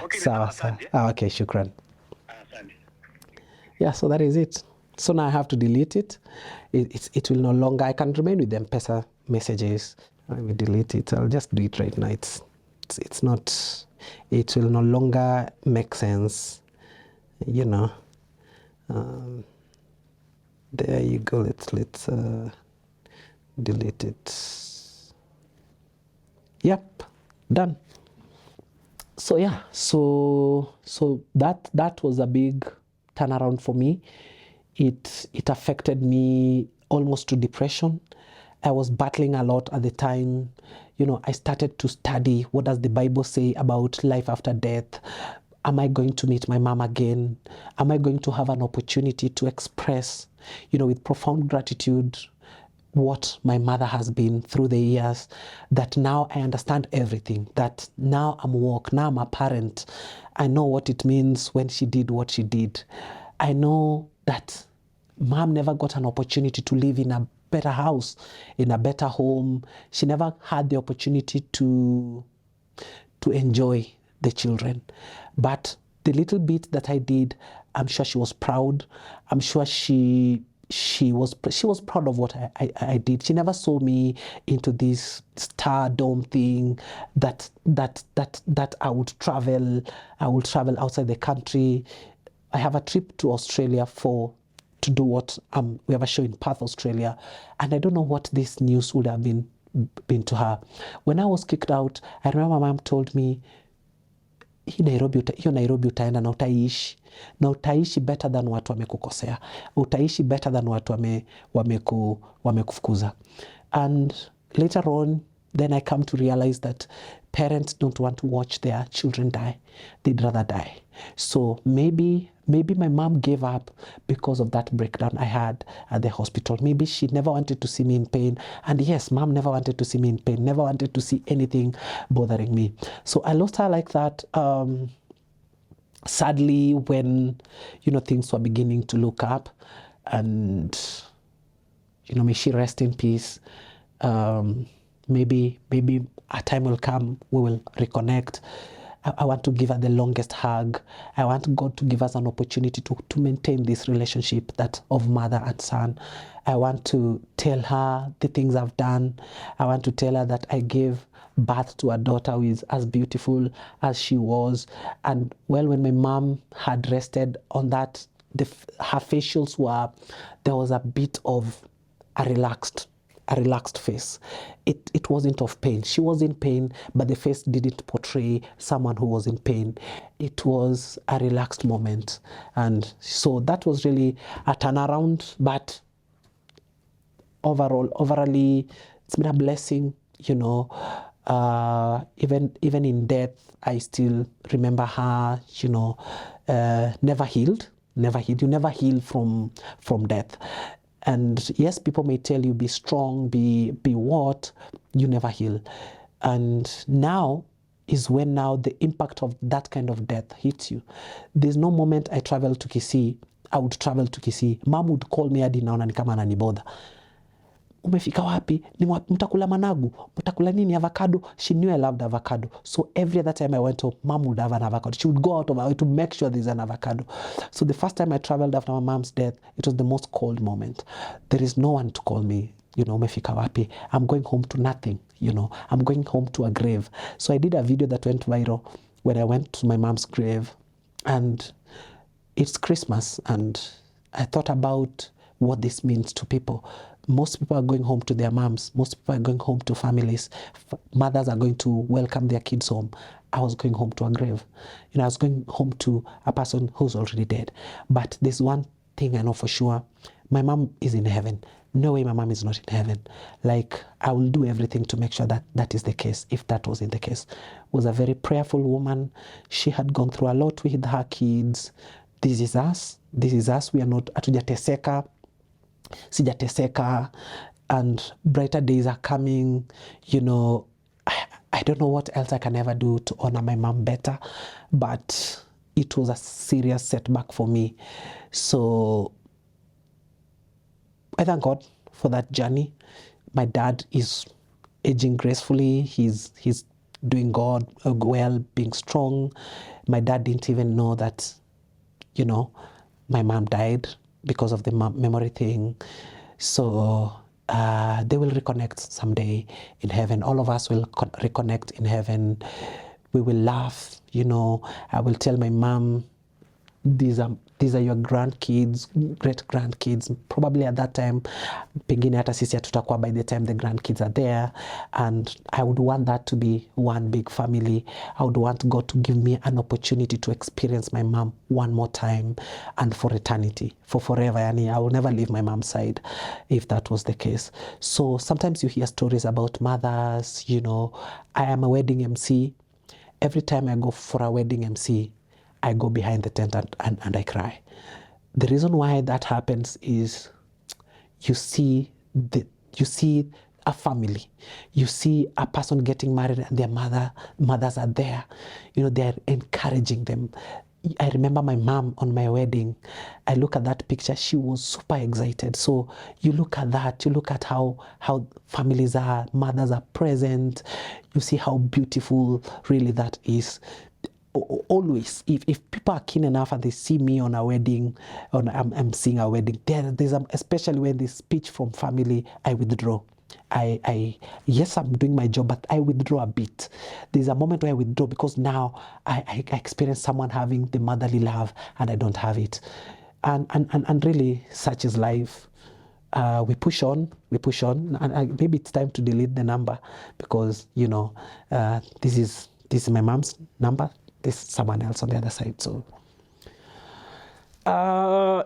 Okay, sawa. Okay, shukran. Asante. Yeah, so that is it. So now I have to delete it. It will no longer, I can remain with the Mpesa messages. I will delete it. I'll just do it right now. It's not, it will no longer make sense, you know. There you go. Let's delete it. Yep, done. So yeah, so that was a big turnaround for me. It affected me almost to depression. I was battling a lot at the time. You know, I started to study, what does the Bible say about life after death? Am I going to meet my mom again? Am I going to have an opportunity to express, you know, with profound gratitude, what my mother has been through the years, that now I understand everything, that now I'm woke, now I'm a parent. I know what it means when she did what she did. I know that mom never got an opportunity to live in a better house, in a better home. She never had the opportunity to enjoy the children. But the little bit that I did, I'm sure she was proud. I'm sure she was proud of what I did. She never saw me into this stardom thing that I would travel outside the country. I have a trip to Australia to do what we have a show in Perth, Australia, and I don't know what this news would have been to her. When I was kicked out, I remember my mom told me, hiyo Nairobi utaenda na utaishi better than watu wamekukosea, utaishi better than watu wamekufukuza. And later on, then I come to realize that parents don't want to watch their children die. They'd rather die. So maybe my mom gave up because of that breakdown I had at the hospital. Maybe she never wanted to see me in pain. And yes, mom never wanted to see me in pain, never wanted to see anything bothering me. So I lost her like that. Sadly, when, you know, things were beginning to look up, and, you know, may she rest in peace. Maybe a time will come, we will reconnect. I want to give her the longest hug. I want God to give us an opportunity to maintain this relationship, that of mother and son. I want to tell her the things I've done. I want to tell her that I gave birth to a daughter who is as beautiful as she was. And well, when my mom had rested on that, her facials there was a bit of a relaxed face. It wasn't of pain. She was in pain, but the face didn't portray someone who was in pain. It was a relaxed moment. And so that was really a turnaround, but overall, it's been a blessing, you know. Even in death, I still remember her, you know. Never healed. You never heal from death. And yes, people may tell you, be strong, be what, you never heal. And now is when the impact of that kind of death hits you. There's no moment I would travel to Kisii. Mom would call me hadi naona ni kama ananibodha. Umefika wapi? Mtakula managu? Mtakula nini? Avocado? She knew I loved avocado. So every other time I went home, mom would have an avocado. She would go out of her way to make sure there's an avocado. So the first time I traveled after my mom's death, it was the most cold moment. There is no one to call me, you know, umefika wapi? I'm going home to nothing, you know. I'm going home to a grave. So I did a video that went viral when I went to my mom's grave. And it's Christmas, and I thought about what this means to people. Most people are going home to their moms. Most people are going home to families. Mothers are going to welcome their kids home. I was going home to a grave. You know, I was going home to a person who's already dead. But there's one thing I know for sure, my mom is in heaven. No way my mom is not in heaven. Like, I will do everything to make sure that that is the case, if that wasn't the case. Was a very prayerful woman. She had gone through a lot with her kids. This is us. This is us. We are not, hatujateseka, sijateseka, and brighter days are coming. You know, I don't know what else I can ever do to honor my mom better, but it was a serious setback for me. So I thank God for that journey. My dad is aging gracefully. He's doing God well, being strong. My dad didn't even know that, you know, my mom died because of the memory thing. So they will reconnect someday in heaven. All of us will reconnect in heaven. We will laugh, you know. I will tell my mom, these are your grandkids, great grandkids. Probably at that time, pengine hata sisi hatutakuwa by the time the grandkids are there. And I would want that to be one big family. I would want God to give me an opportunity to experience my mom one more time and for eternity, for forever. Yani, I will never leave my mom's side if that was the case. So sometimes you hear stories about mothers, you know. I am a wedding MC. Every time I go for a wedding MC, I go behind the tent and I cry. The reason why that happens is you see a family, you see a person getting married and their mothers are there. You know, they're encouraging them. I remember my mom on my wedding. I look at that picture, she was super excited. So you look at that, you look at how families are, mothers are present, you see how beautiful really that is. Always, if people are keen enough and they see me on a wedding, I'm seeing a wedding, there's especially when there's speech from family, I withdraw. Yes, I'm doing my job, but I withdraw a bit. There's a moment where I withdraw because now I experience someone having the motherly love and I don't have it. And really, such is life. We push on, and maybe it's time to delete the number because, you know, this is my mom's number. There's someone else on the other side. So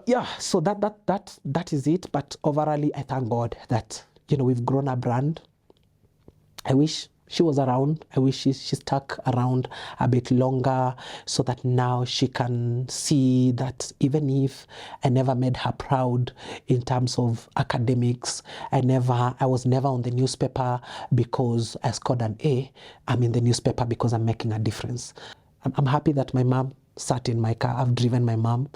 yeah, so that is it. But overall, I thank God that, you know, we've grown a brand. I wish she was around. I wish she stuck around a bit longer so that now she can see that even if I never made her proud in terms of academics, I was never on the newspaper because I scored an A. I'm in the newspaper because I'm making a difference. I'm happy that my mom sat in my car. I've driven my mom.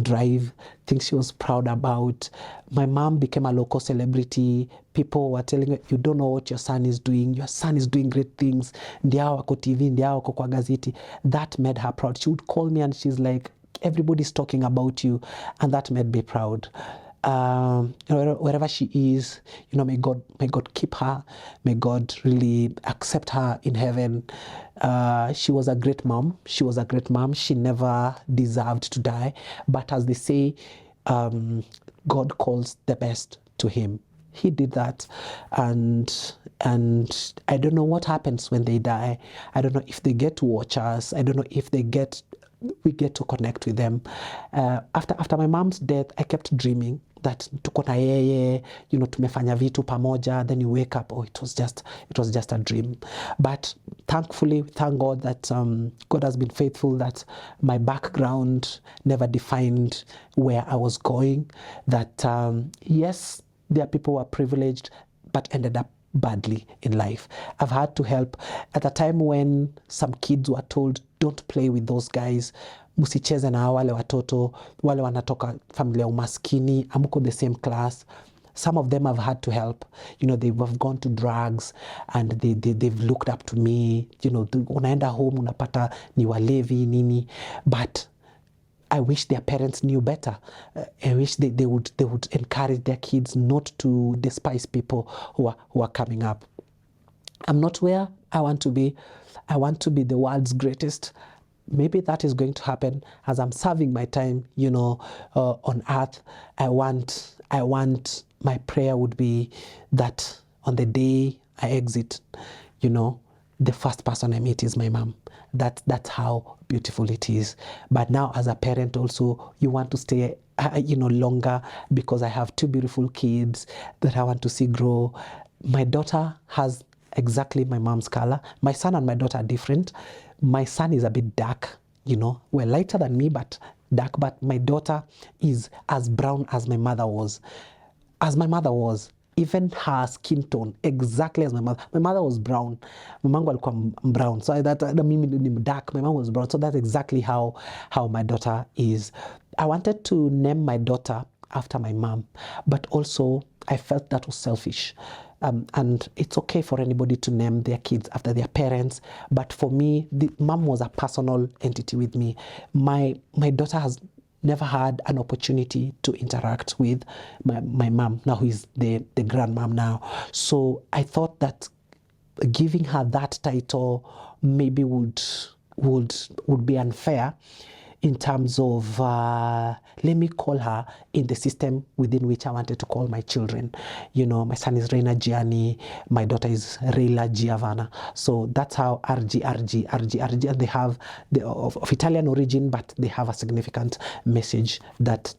Drive, things she was proud about. My mom became a local celebrity. People were telling her, you don't know what your son is doing. Your son is doing great things. Ndia wako TV, ndia wako kwa gazeti. That made her proud. She would call me and she's like, everybody's talking about you. And that made me proud. Wherever she is, you know, may God keep her. May God really accept her in heaven. She was a great mom. She never deserved to die. But as they say, God calls the best to him. He did that. And I don't know what happens when they die. I don't know if they get to watch us. I don't know if we get to connect with them. After my mom's death, I kept dreaming that tuko na yeye, you know, tumefanya vitu pamoja. Then you wake up, it was just a dream. But thankfully, thank God that God has been faithful, that my background never defined where I was going. That yes, there are people who are privileged but ended up badly in life. I've had to help at a time when some kids were told, don't play with those guys, musicheze na wale watoto, wale wanatoka familia umaskini, amuko the same class. Some of them have had to help. You know, they've gone to drugs and they've looked up to me. You know, unaenda home unapata ni walevi nini. But I wish their parents knew better. I wish they would encourage their kids not to despise people who are coming up. I'm not where I want to be. I want to be the world's greatest. Maybe that is going to happen as I'm serving my time, you know, on earth. I want my prayer would be that on the day I exit, you know, the first person I meet is my mom. That's how beautiful it is. But now as a parent also, you want to stay longer, because I have 2 beautiful kids that I want to see grow. My daughter has exactly my mom's color. My son and my daughter are different. My son is a bit dark, well, lighter than me, but dark. But my daughter is as brown as my mother was. Even her skin tone, exactly as my mother. My mother was brown. Mamangu alikuwa brown. So mimi ni dark. My mom was brown. So that's exactly how my daughter is. I wanted to name my daughter after my mom, but also I felt that was selfish. And it's okay for anybody to name their kids after their parents. But for me, the mom was a personal entity with me. My daughter has never had an opportunity to interact with my mom, now who is the grandmom now. So I thought that giving her that title maybe would be unfair in terms of, let me call her in the system within which I wanted to call my children. My son is Reina Gianni, my daughter is Reila Giovanna. So that's how RG. They have of Italian origin, but they have a significant message that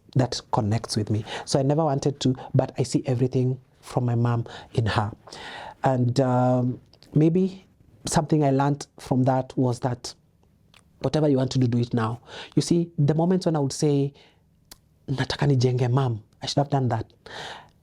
connects with me. So I never wanted to, but I see everything from my mom in her. And maybe something I learned from that was that whatever you want to do it now. You see, the moments when I would say, nataka nijenge mom, I should have done that.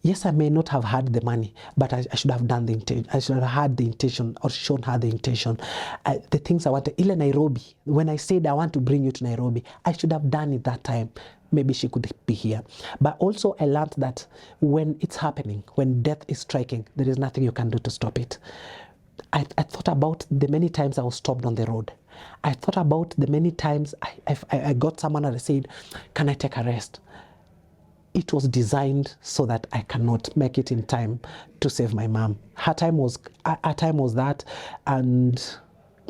Yes, I may not have had the money, but I should have done the intention. I should have had the intention or shown her the intention. The things I wanted. Ile Nairobi, when I said I want to bring you to Nairobi, I should have done it that time. Maybe she could be here. But also I learned that when it's happening, when death is striking, there is nothing you can do to stop it. I thought about the many times I was stopped on the road. I thought about the many times I got someone and I said, can I take a rest? It was designed so that I cannot make it in time to save my mom. Her time was that, and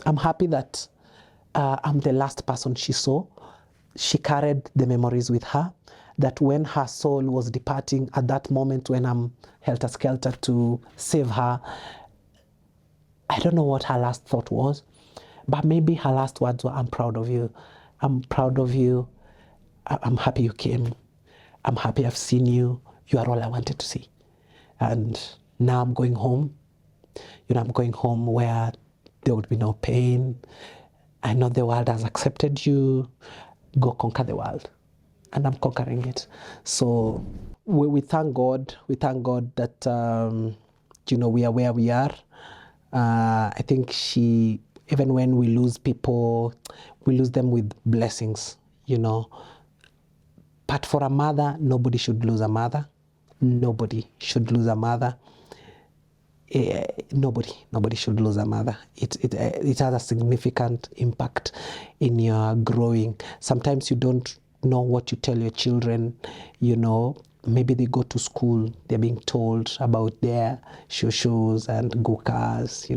I'm happy that I'm the last person she saw. She carried the memories with her, that when her soul was departing at that moment when I'm helter-skelter to save her, I don't know what her last thought was, but maybe her last words were, I'm proud of you. I'm proud of you. I'm happy you came. I'm happy I've seen you. You are all I wanted to see. And now I'm going home. I'm going home where there would be no pain. I know the world has accepted you. Go conquer the world. And I'm conquering it. So we thank God. We thank God that, we are where we are. I think even when we lose people, we lose them with blessings, But for a mother, nobody should lose a mother. Nobody should lose a mother. Nobody should lose a mother. It has a significant impact in your growing. Sometimes you don't know what you tell your children, Maybe they go to school, they're being told about their shows and gukas,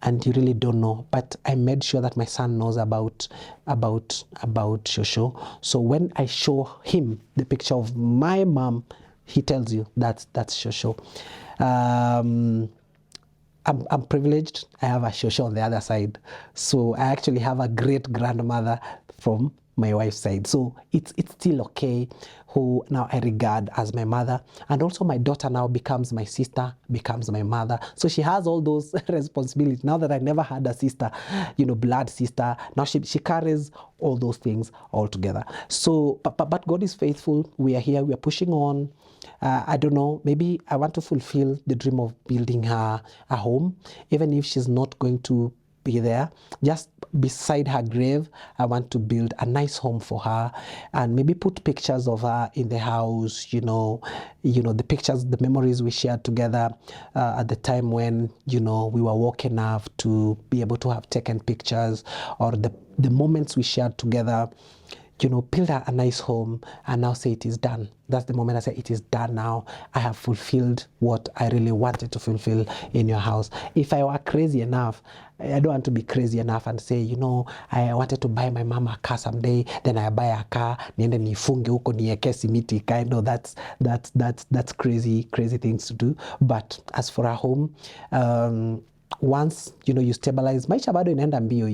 and you really don't know. But I made sure that my son knows about shosho. So when I show him the picture of my mom, he tells you that's shosho. I'm privileged. I have a shosho on the other side. So I actually have a great grandmother from my wife's side. So it's still okay, who now I regard as my mother. And also my daughter now becomes my sister, becomes my mother. So she has all those responsibilities. Now that I never had a sister, blood sister, now she carries all those things all together. So, but God is faithful. We are here, we are pushing on. I don't know, maybe I want to fulfill the dream of building her a home, even if she's not going to be there. Just beside her grave, I want to build a nice home for her and maybe put pictures of her in the house, the pictures, the memories we shared together at the time when, we were walking enough to be able to have taken pictures, or the moments we shared together, build a nice home and now say it is done. That's the moment I say it is done now. I have fulfilled what I really wanted to fulfill in your house. If I were crazy enough, I don't want to be crazy enough and say, I wanted to buy my mama a car someday, then I buy a car, niende nifunge huko nieke simiti. I know that's crazy things to do. But as for a home, once, you stabilize, maisha bado inaenda mbio,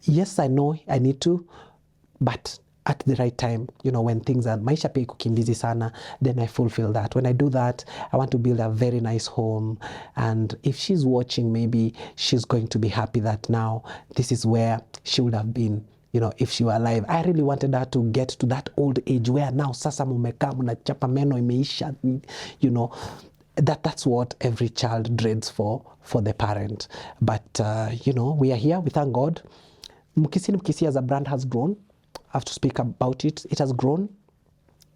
yes, I know I need to, but at the right time, you know, when things are maisha pia kukimbizi sana, then I fulfill that. When I do that, I want to build a very nice home, and if she's watching, maybe she's going to be happy that now this is where she would have been, you know, if she were alive. I really wanted her to get to that old age where now sasa mumekaa mnachapa meno imeisha, you know. That's what every child dreads for the parent. But you know, we are here, we thank God. Mkisii as a brand has grown. I have to speak about it. It has grown.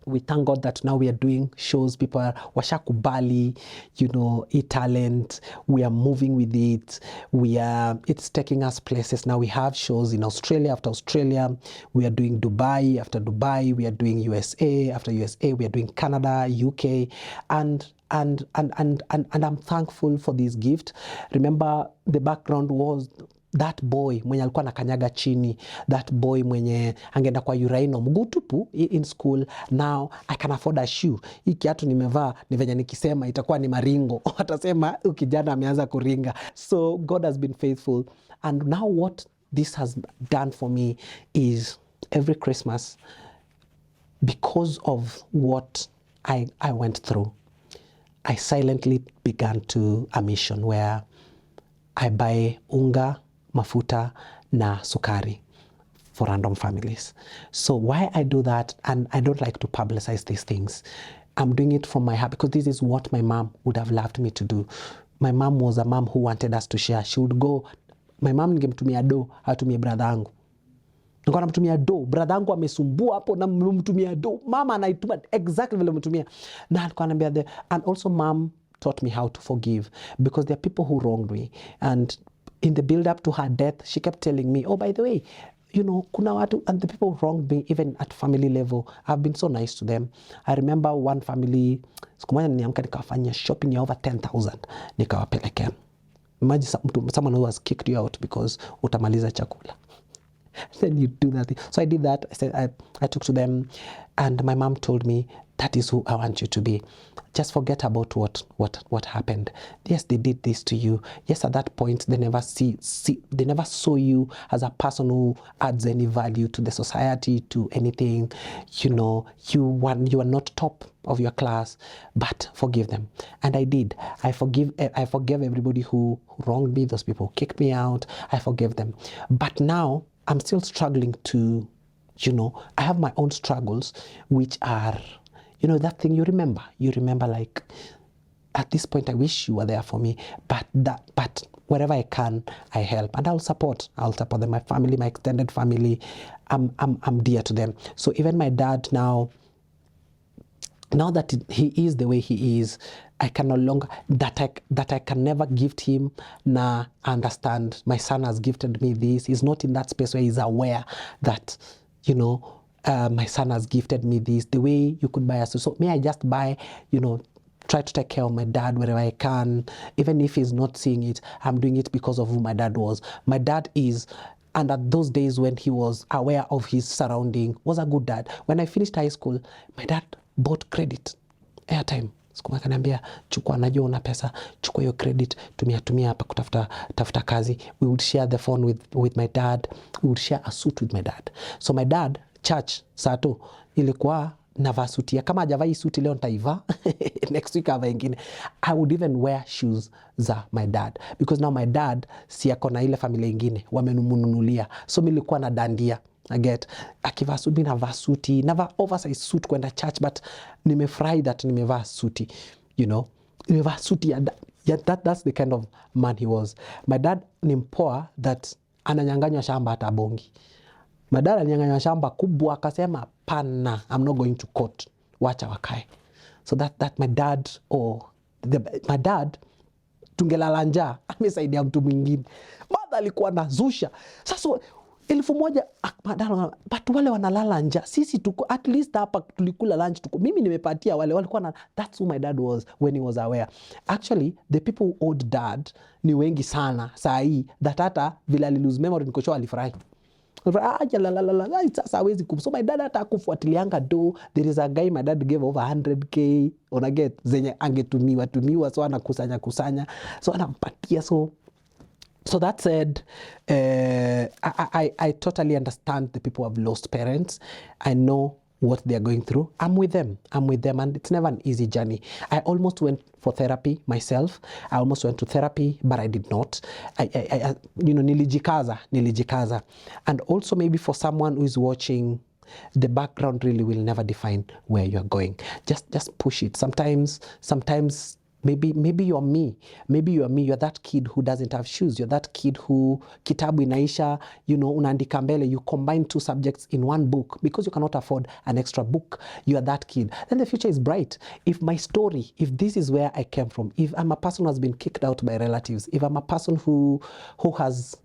We thank God that now we are doing shows. People are washakubali, you know, talent. We are moving with it. It's taking us places. Now we have shows in Australia after Australia. We are doing Dubai after Dubai. We are doing USA after USA. We are doing Canada, UK, and I'm thankful for this gift. Remember, the background was that boy mwenye alikuwa anakanyaga chini, that boy mwenye angeenda kwa uraino mguu tupu in school. Now I can afford a shoe. Hii kiatu nimevaa ni venye nikisema itakuwa ni maringo. Watasema ukijana ameanza kuringa. So God has been faithful, and now what this has done for me is every Christmas, because of what I went through, I silently began to a mission where I buy unga, mafuta na sukari for random families. So why I do that, and I don't like to publicize these things, I'm doing it from my heart because this is what my mom would have loved me to do. My mom was a mom who wanted us to share. She would go, my mom ningemtumia do, atumie brother yangu. Nilikuwa namtumia do, brother yangu amesumbua hapo na mtumia do. Mama anaituma exactly vile mtumia. Na alikuwa ananiambia, and also mom taught me how to forgive, because there are people who wronged me, and in the build up to her death, she kept telling me, oh, by the way, you know, kuna watu, and the people who wronged me, even at family level, I've been so nice to them. I remember one family, siku moja niamka nikawafanyia shopping ya over 10,000, nikawapelekea. Imagine someone who has kicked you out because utamaliza chakula. Then you do that. So I did that. I said, I took to them, and my mom told me, that is who I want you to be. Just forget about what happened. Yes, they did this to you. Yes, at that point, they never they never saw you as a person who adds any value to the society, to anything. You know, you are not top of your class, but forgive them. And I did. I forgave everybody who wronged me. Those people who kicked me out. I forgave them. But now I'm still struggling to, you know, I have my own struggles, which are, you know, that thing you remember like, at this point, I wish you were there for me, but wherever I can, I help, and I'll support them. My family, my extended family, I'm dear to them. So even my dad now that he is the way he is, I can no longer, that I can never gift him. Nah, understand, my son has gifted me this. He's not in that space where he's aware that, you know, my son has gifted me this, the way you could buy us. So may I just buy, you know, try to take care of my dad wherever I can. Even if he's not seeing it, I'm doing it because of who my dad was. My dad is, and at those days when he was aware of his surrounding, was a good dad. When I finished high school, my dad bought credit, airtime. Siku moja akaniambia, chukua, najua una pesa, chukua hiyo credit, tumia hapa kutafuta kazi. We would share the phone with my dad. We would share a suit with my dad. So my dad, church, sato, ilikuwa navaa suti ya, kama hajavai suti leo nitaivaa next week ava ingine. I would even wear shoes za my dad, because now my dad si ako na ile familia ingine wamenumununulia, so mimi nilikuwa na dandia. I get akivaa suti, mimi navaa suti, navaa oversize suit kwenda church, but nimefurahi that nimevaa suti, you know, nimevaa suti ya that's the kind of man he was. My dad ni mpoa that ananyanganywa shamba hata bongi. My dad alinyanganywa shamba kubwa, akasema pana, I'm not going to court, wacha wakae. So that my dad, my dad tungelala njaa, amesaidia mtu mwingine. Mother alikuwa na zusha. Sasa 1,000 but wale wanalala njaa, sisi tuko at least hapa tulikula lunch tuko. Mimi nimepatia wale walikuwa na, that's who my dad was when he was aware. Actually, the people who owed dad ni wengi sana saa hii, that hata vile lose memory niko sure alifurahi. Sasa hawezi so my dad hata kufuatilianga do. There is a guy my dad gave over 100k on a get zenye angetumiwa, so anakusanya, so anampatia. So So that said, I totally understand the people who have lost parents. I know what they're going through. I'm with them, and it's never an easy journey. I almost went for therapy myself. I almost went to therapy, but I did not. Nilijikaza. And also maybe for someone who is watching, the background really will never define where you're going. Just push it. Sometimes maybe you're me. You're that kid who doesn't have shoes. You're that kid who kitabu inaisha, unaandika mbele. You combine 2 subjects in 1 book because you cannot afford an extra book. You are that kid. Then the future is bright. If this is where I came from, if I'm a person who has been kicked out by relatives, if I'm a person who has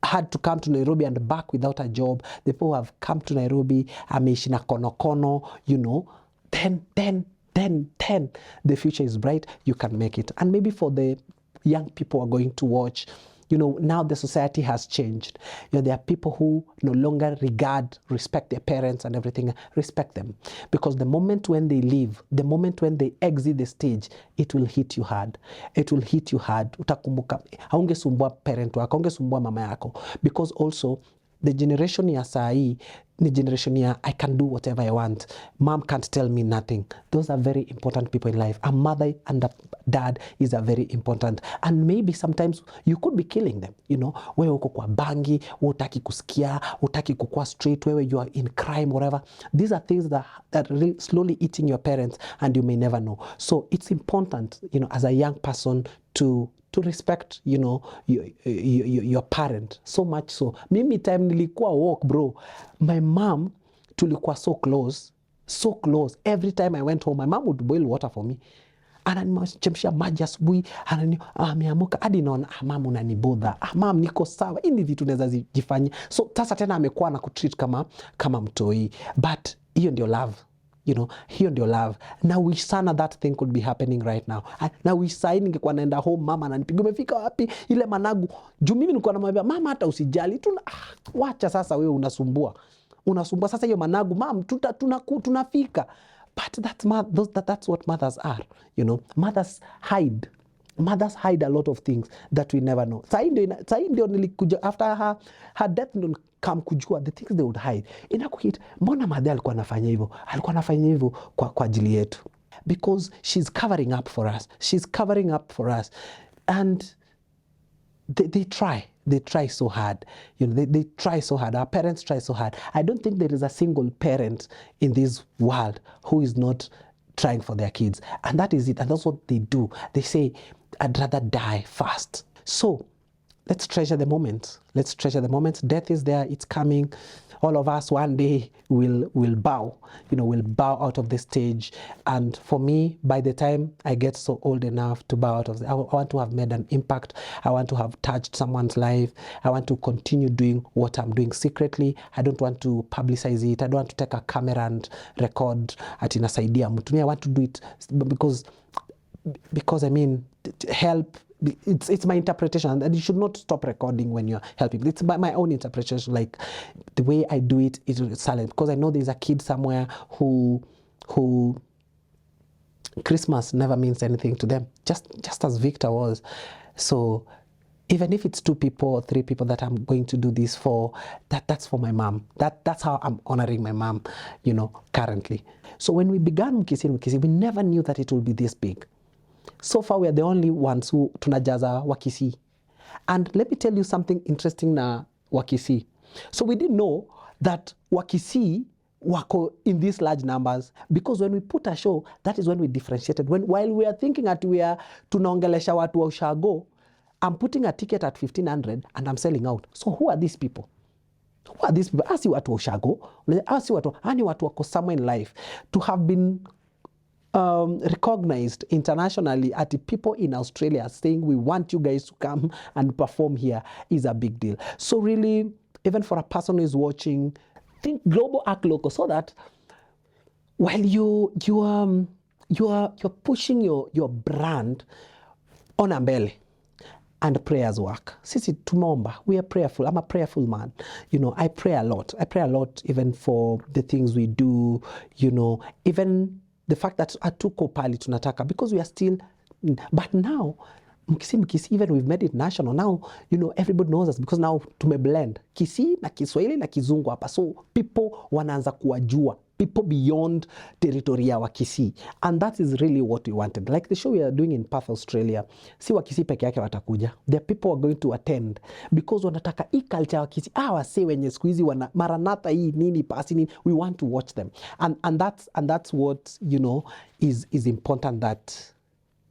had to come to Nairobi and back without a job, the people who have come to Nairobi, ameishi na kono, then the future is bright. You can make it. And maybe for the young people who are going to watch, now the society has changed. There are people who no longer respect their parents and everything. Respect them. Because the moment when they leave, the moment when they exit the stage, it will hit you hard. Utakumbuka, haungesumbua parent wako, haungesumbua mama yako. Because also, the generation ya saa hii ni generation ya I can do whatever I want. Mom can't tell me nothing. Those are very important people in life. A mother and a dad is a very important. And maybe sometimes you could be killing them. Wewe uko kwa bangi, hutaki kusikia, hutaki kukua straight, wewe you are in crime, whatever. These are things that are really slowly eating your parents and you may never know. So it's important, as a young person to respect, your parent. So much so. Mimi time nilikuwa walk, bro. My mom, tulikuwa so close. Every time I went home, my mom would boil water for me. Ananichemshia maji asubuhi, ameamuka hadi naona mama unanibodha. Mama niko sawa. Hii ni vitu naweza jifanya. So sasa tena amekuwa na kutreat kama mtoi. But hiyo ndio love. Hiyo ndio love. Na wish sana that thing could be happening right now. Na wish sana ningekuwa naenda home, mama ananipiga, umefika wapi? Ile managu. Juu mimi nilikuwa namwambia, mama hata usijali. Wacha sasa wewe unasumbua sasa hiyo managu, mama tunafika. But that's what mothers are. Mothers hide a lot of things that we never know. Saa hii ndio nilikuja after her death, ndio come kujua the things they would hide. Inakuhit, mbona madhe alikuwa anafanya hivyo kwa ajili yetu? Because she's covering up for us. And they try so hard. They try so hard. Our parents try so hard. I don't think there is a single parent in this world who is not trying for their kids. And that is it. And that's what they do. They say, I'd rather die fast. So let's treasure the moment. Death is there. It's coming. All of us one day will bow. Will bow out of the stage. And for me, by the time I get so old enough to bow out of I want to have made an impact. I want to have touched someone's life. I want to continue doing what I'm doing secretly. I don't want to publicize it. I don't want to take a camera and record ati nasaidia mtu. I want to do it because I mean, help. It's my interpretation, and you should not stop recording when you're helping. It's my own interpretation. Like the way I do it is silent, because I know there's a kid somewhere who Christmas never means anything to them, just as Victor was. So even if it's 2 people or 3 people that I'm going to do this for, that's for my mom. That's how I'm honoring my mom, currently. So when we began Mkisii, we never knew that it would be this big. So far, we are the only ones who tunajaza Wakisii. And let me tell you something interesting na Wakisii. So we didn't know that Wakisii wako in these large numbers, because when we put a show, that is when we differentiated. While we are thinking that we are tunaongelesha watu wa ushago, I'm putting a ticket at 1,500 and I'm selling out. So who are these people? Asi watu wa ushago, ani watu wako somewhere in life. To have been recognized internationally at the people in Australia saying we want you guys to come and perform here is a big deal. So really, even for a person who is watching, think global, act local, so that while you're pushing your brand on mbele and prayers work. Sisi tumeomba, we are prayerful. I'm a prayerful man. I pray a lot. Even for the things we do, even the fact that atuko pali tunataka, because we are still, but now Mkisii, even we've made it national. Now, everybody knows us because now tumeblend Kisii na Kiswahili na Kizungu hapa. So people wanaanza kuwajua. People beyond territory ya Kisii. And that is really what we wanted. Like the show we are doing in Perth, Australia. Si wa Kisii peke yake watakuja. The people are going to attend because wanataka hii culture wa Kisii. Wase wenye siku hizi wana maranatha hii nini pasi nini. We want to watch them. And that's what, is important, that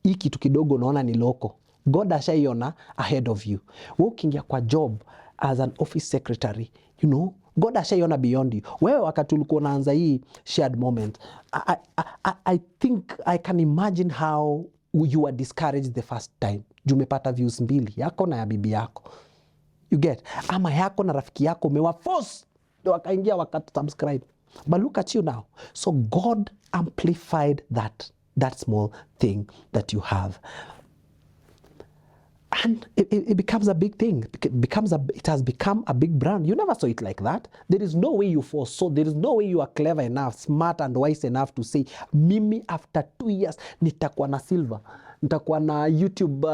hii kitu kidogo unaona ni loko. God ashaiona ahead of you. Wewe ukiingia kwa job as an office secretary, God ashaiona beyond you. Wewe wakati ulikuwa unaanza hii shared moment, I think I can imagine how you were discouraged the first time. Jumepata views 2 yako na ya bibi yako. You get? Ama yako na rafiki yako mewaforce ndio wakaingia wakasubscribe. But look at you now. So God amplified that small thing that you have. And it becomes a big thing. It has become a big brand. You never saw it like that. There is no way you foresaw. There is no way you are clever enough, smart and wise enough to say, mimi after 2 years, nitakuwa na silver. Nitakuwa na YouTube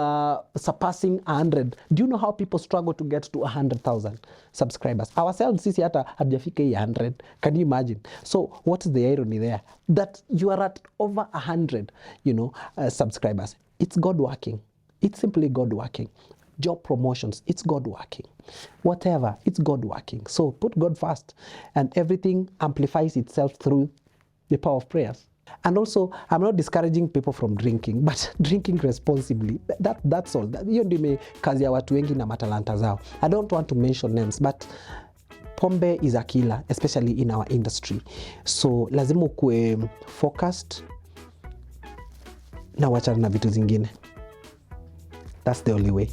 surpassing 100. Do you know how people struggle to get to 100,000 subscribers? Ourselves, sisi hata hatujafika 100. Can you imagine? So what is the irony there? That you are at over 100, subscribers. It's God working. It's simply God working. Job promotions, it's God working. Whatever, it's God working. So put God first, and everything amplifies itself through the power of prayers. And also, I'm not discouraging people from drinking, but drinking responsibly. That's all. Hiyo ndio kazi ya watu wengi na matalanta zao. I don't want to mention names, but pombe is a killer, especially in our industry. So lazima ukue focused na wachana na vitu zingine. That's the only way.